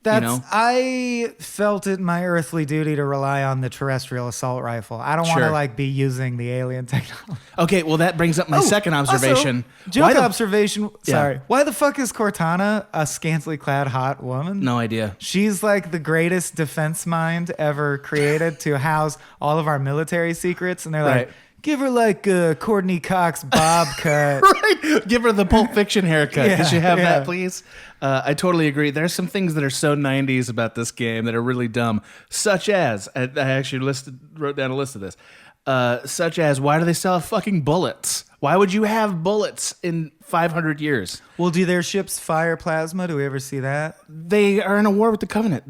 That's I felt it my earthly duty to rely on the terrestrial assault rifle. I don't want Sure. to like be using the alien technology. Okay, well that brings up my second observation. Also, joke Why the- observation. Sorry. Why the fuck is Cortana a scantily clad hot woman? No idea. She's like the greatest defense mind ever created to house all of our military secrets, and they're like, Right. give her like a Courtney Cox bob cut. Right. Give her the Pulp Fiction haircut. Yeah, Could you have yeah. that, please? I totally agree. There's some things that are so 90s about this game that are really dumb, such as, I actually wrote down a list of this, such as, why do they still have fucking bullets? Why would you have bullets in 500 years? Well, do their ships fire plasma? Do we ever see that? They are in a war with the Covenant.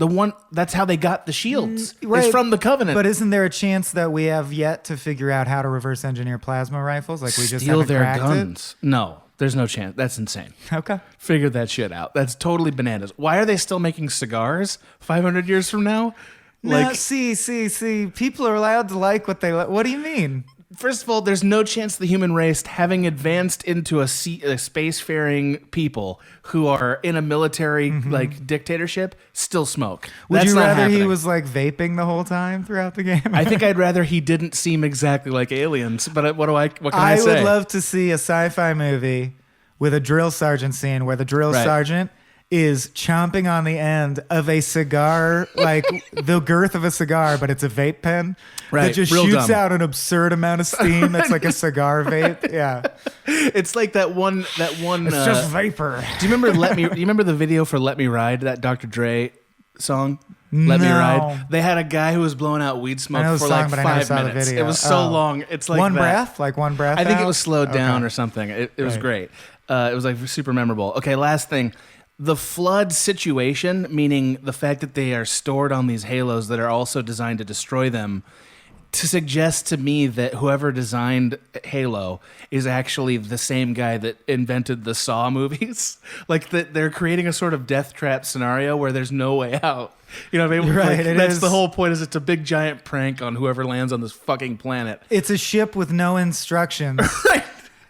That's how they got the shields. Right. It's from the Covenant. But isn't there a chance that we have yet to figure out how to reverse engineer plasma rifles? Like we just steal haven't their cracked guns. No, there's no chance. That's insane. it? Okay. Figure that shit out. That's totally bananas. Why are they still making cigars 500 years from now? Like, see. People are allowed to like what they like. What do you mean? First of all, there's no chance the human race, having advanced into a spacefaring people who are in a military like dictatorship, still smoke. Would That's you not rather he happening. was like vaping the whole time throughout the game? I think I'd rather he didn't seem exactly like aliens. But what can I say? would love to see a sci-fi movie with a drill sergeant scene where the drill Right. sergeant is chomping on the end of a cigar, like the girth of a cigar, but it's a vape pen Right, that just real shoots dumb. out an absurd amount of steam. That's like a cigar vape. Yeah, It's like that one. it's just vapor. Do you remember You remember the video for "Let Me Ride"? That Dr. Dre song. Let Me No. Ride. They had a guy who was blowing out weed I know smoke the for song, like but I never 5 saw the minutes. video. It was so Oh. long. It's like one that. breath, like one breath. I think it out? was slowed down Okay. or something. It was Right. great. It was like super memorable. Okay, last thing. The flood situation, meaning the fact that they are stored on these halos that are also designed to destroy them, to suggest to me that whoever designed Halo is actually the same guy that invented the Saw movies. Like that they're creating a sort of death trap scenario where there's no way out. You know what I mean? Right, Like, it that's is. the whole point. Is it's a big giant prank on whoever lands on this fucking planet. It's a ship with no instructions. Right.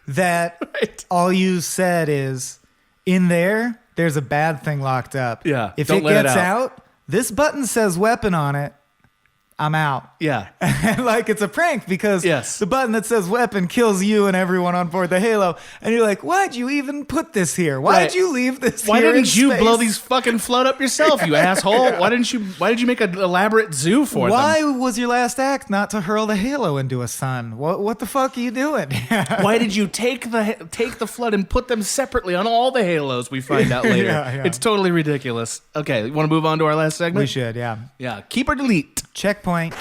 That Right. all you said is, in there's a bad thing locked up. Yeah, If don't it let it gets out. out, this button says weapon on it. I'm out. Yeah. Like it's a prank because Yes. the button that says weapon kills you and everyone on board the Halo. And you're like, why'd you even put this here? Why'd Right. you leave this Why here in didn't you space? blow these fucking float up yourself, you asshole? Why did you make an elaborate zoo for them? Why was your last act not to hurl the Halo into a sun? What the fuck are you doing? Why did you take the flood and put them separately on all the halos? We find out later. Yeah. It's totally ridiculous. Okay, you want to move on to our last segment? We should, yeah. Yeah, keep or delete. Checkpoint.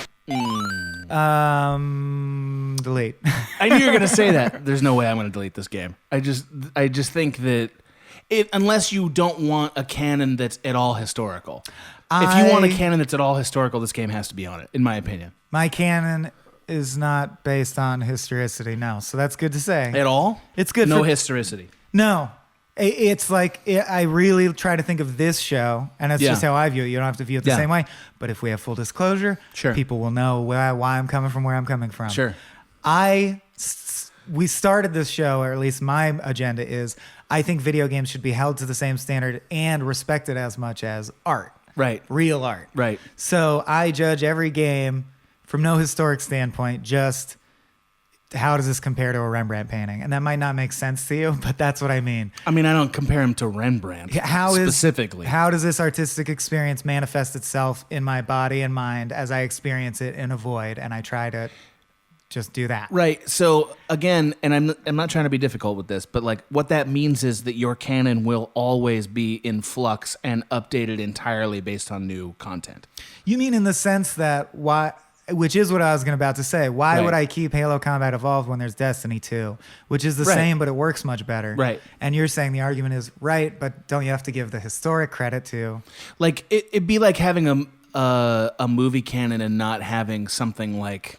Delete. I knew you were gonna say that. There's no way I'm gonna delete this game. I just think that unless you don't want a canon that's at all historical. If you want a canon that's at all historical, this game has to be on it, in my opinion. My canon is not based on historicity, no. So that's good to say. At all? It's good No for- historicity. No. It's like, I really try to think of this show, and that's Yeah. just how I view it. You don't have to view it the Yeah. same way. But if we have full disclosure, Sure. people will know why I'm coming from where I'm coming from. Sure. We started this show, or at least my agenda is, I think video games should be held to the same standard and respected as much as art. Right. Real art. Right. So I judge every game from no historic standpoint, just how does this compare to a Rembrandt painting? And that might not make sense to you, but that's what I mean. I mean, I don't compare him to Rembrandt specifically. How does this artistic experience manifest itself in my body and mind as I experience it in a void? And I try to just do that. Right. So again, and I'm not trying to be difficult with this, but like what that means is that your canon will always be in flux and updated entirely based on new content. You mean in the sense that which is what I was about to say. Why Right. would I keep Halo Combat Evolved when there's Destiny 2, which is the Right. same, but it works much better. Right. And you're saying the argument is right, but don't you have to give the historic credit to? Like it'd be like having a movie canon and not having something like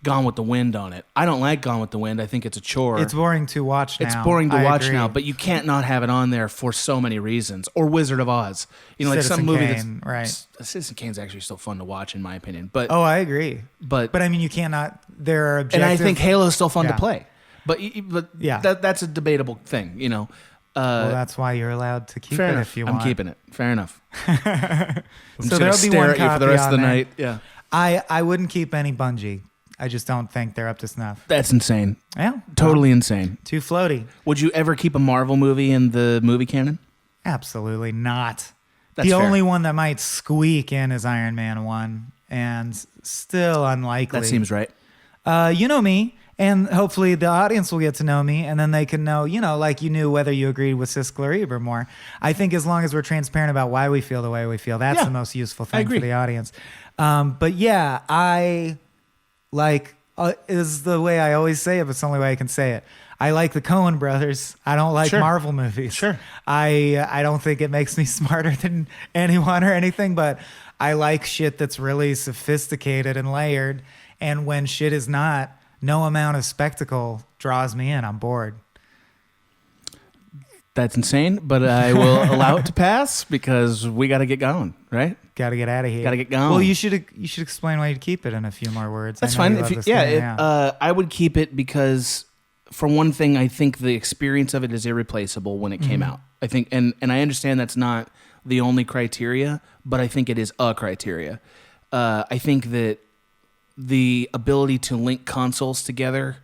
Gone with the Wind on it. I don't like Gone with the Wind. I think it's a chore. It's boring to watch now. It's boring to I watch agree. now, but you can't not have it on there for so many reasons. Or Wizard of Oz. You know, like Citizen some movie Kane, right. Citizen Kane's actually still fun to watch, in my opinion. But Oh, I agree. but I mean, you cannot. There are and objective. I think Halo's still fun to Yeah. play. But Yeah. that's a debatable thing, you know. Well, that's why you're allowed to keep Fair it enough. if you I'm want. keeping it. Fair enough. I'm So just gonna there'll be stare one at you for the copy rest of the on there. night. Yeah. I wouldn't keep any Bungie. I just don't think they're up to snuff. That's insane. Yeah, Totally insane. too floaty. Would you ever keep a Marvel movie in the movie canon? Absolutely not. That's the fair. only one that might squeak in is Iron Man 1, and still unlikely. That seems right. You know me, and hopefully the audience will get to know me, and then they can know, like you knew whether you agreed with Siskel or Eber more. I think as long as we're transparent about why we feel the way we feel, that's Yeah, the most useful I thing agree. for the audience. But yeah, I like is the way I always say it, but it's the only way I can say it. I like the Coen brothers. I don't like Sure. Marvel movies. Sure. I don't think it makes me smarter than anyone or anything, but I like shit that's really sophisticated and layered. And when shit is not, no amount of spectacle draws me in. I'm bored. That's insane, but I will allow it to pass because we got to get going, right? Got to get out of here. Gotta get going. Well, you should explain why you'd keep it in a few more words. That's I know fine. you If love you, this game, I would keep it because, for one thing, I think the experience of it is irreplaceable when it came out. I think, and I understand that's not the only criteria, but I think it is a criteria. I think that the ability to link consoles together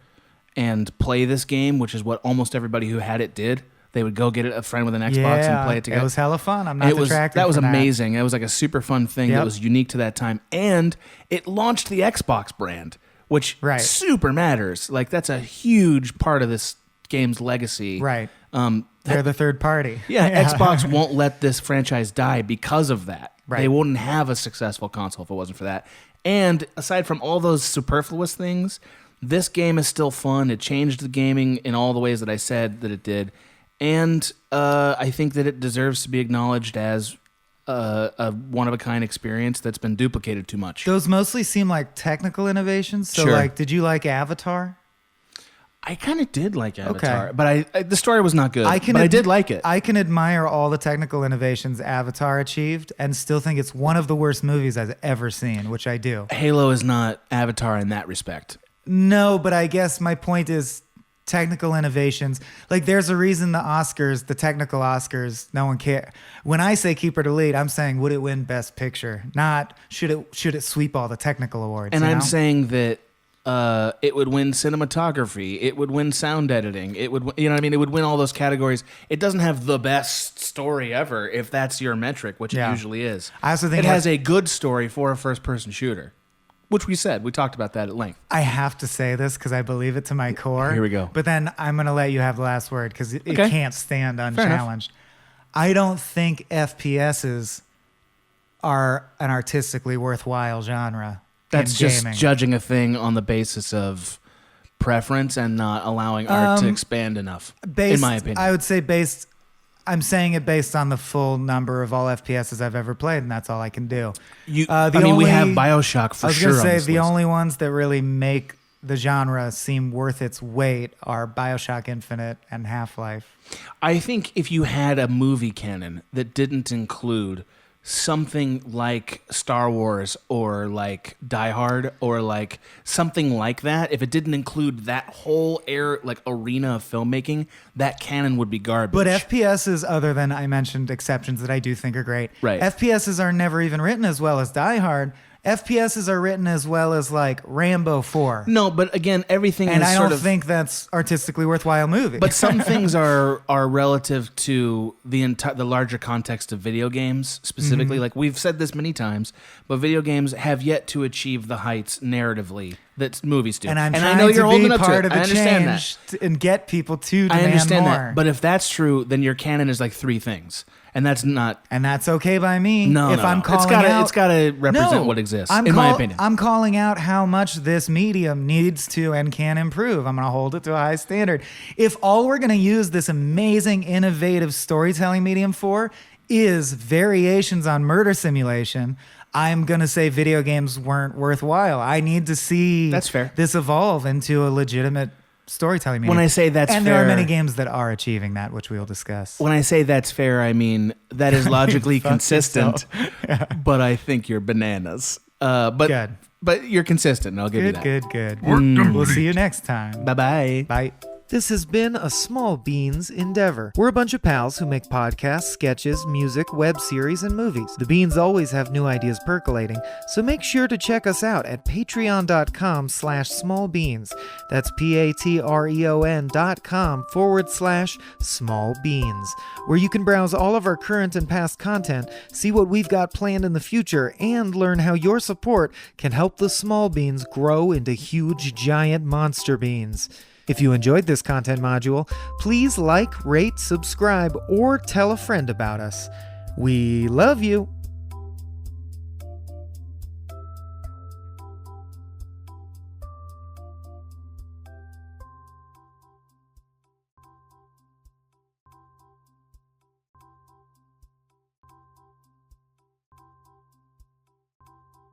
and play this game, which is what almost everybody who had it did. They would go get a friend with an Xbox and play it together. It was hella fun. I'm not detracting that was from amazing. It was like a super fun thing that Yep. was unique to that time, and it launched the Xbox brand, which super matters. Like that's a huge part of this game's legacy. Right. The They're the third party. Yeah, Xbox won't let this franchise die because of that. Right. They wouldn't have a successful console if it wasn't for that. And aside from all those superfluous things, this game is still fun. It changed the gaming in all the ways that I said that it did. And I think that it deserves to be acknowledged as a one-of-a-kind experience that's been duplicated too much. Those mostly seem like technical innovations. So, Sure. like, did you like Avatar? I kind of did like Avatar, but the story was not good. I ad- did like it. I can admire all the technical innovations Avatar achieved and still think it's one of the worst movies I've ever seen, which I do. Halo is not Avatar in that respect. No, but I guess my point is technical innovations. Like, there's a reason the Oscars, the technical Oscars, no one cares. When I say keep or delete, I'm saying would it win Best Picture, not should it sweep all the technical awards. And you I'm know? saying that it would win cinematography, it would win sound editing, it would, you know what I mean? It would win all those categories. It doesn't have the best story ever, if that's your metric, which it usually is. I also think it has a good story for a first-person shooter, which we talked about that at length. I have to say this because I believe it to my core. Here we go. But then I'm going to let you have the last word because it Okay. can't stand unchallenged. I don't think FPSs are an artistically worthwhile genre. That's in just gaming. judging a thing on the basis of preference and not allowing art to expand enough, in my opinion. I would say I'm saying it based on the full number of all FPSs I've ever played, and that's all I can do. we have BioShock for sure. I was going to on say this the list. only ones that really make the genre seem worth its weight are BioShock Infinite and Half-Life. I think if you had a movie canon that didn't include something like Star Wars or like Die Hard or like something like that, if it didn't include that whole arena of filmmaking, that canon would be garbage. But FPSs, other than I mentioned exceptions that I do think are great, Right. FPSs are never even written as well as Die Hard. FPSs are written as well as like Rambo 4. No, but again, everything And is I sort don't of... think that's artistically worthwhile movie. But some things are relative to the larger context of video games specifically. Mm-hmm. Like we've said this many times, but video games have yet to achieve the heights narratively that movies do. and I'm I trying know you're to holding be up to part it. of I the understand change that. and get people to demand I understand more. that. But if that's true, then your canon is like 3 things, and that's not. And that's okay by me. No, if no, I'm no. calling It's gotta represent No, what exists, I'm in my opinion. I'm calling out how much this medium needs to and can improve. I'm going to hold it to a high standard. If all we're going to use this amazing, innovative storytelling medium for is variations on murder simulation, I'm going to say video games weren't worthwhile. I need to see That's fair. this evolve into a legitimate storytelling medium. When I say that's and fair, there are many games that are achieving that, which we will discuss. When I say that's fair, I mean that is logically Fuck consistent. But I think you're bananas. Good. But you're consistent, and I'll give you Good, that. good. We'll see you next time. Bye-bye. Bye. This has been a Small Beans endeavor. We're a bunch of pals who make podcasts, sketches, music, web series, and movies. The beans always have new ideas percolating, so make sure to check us out at patreon.com/smallbeans. That's patreon.com/smallbeans, where you can browse all of our current and past content, see what we've got planned in the future, and learn how your support can help the small beans grow into huge, giant monster beans. If you enjoyed this content module, please like, rate, subscribe, or tell a friend about us. We love you.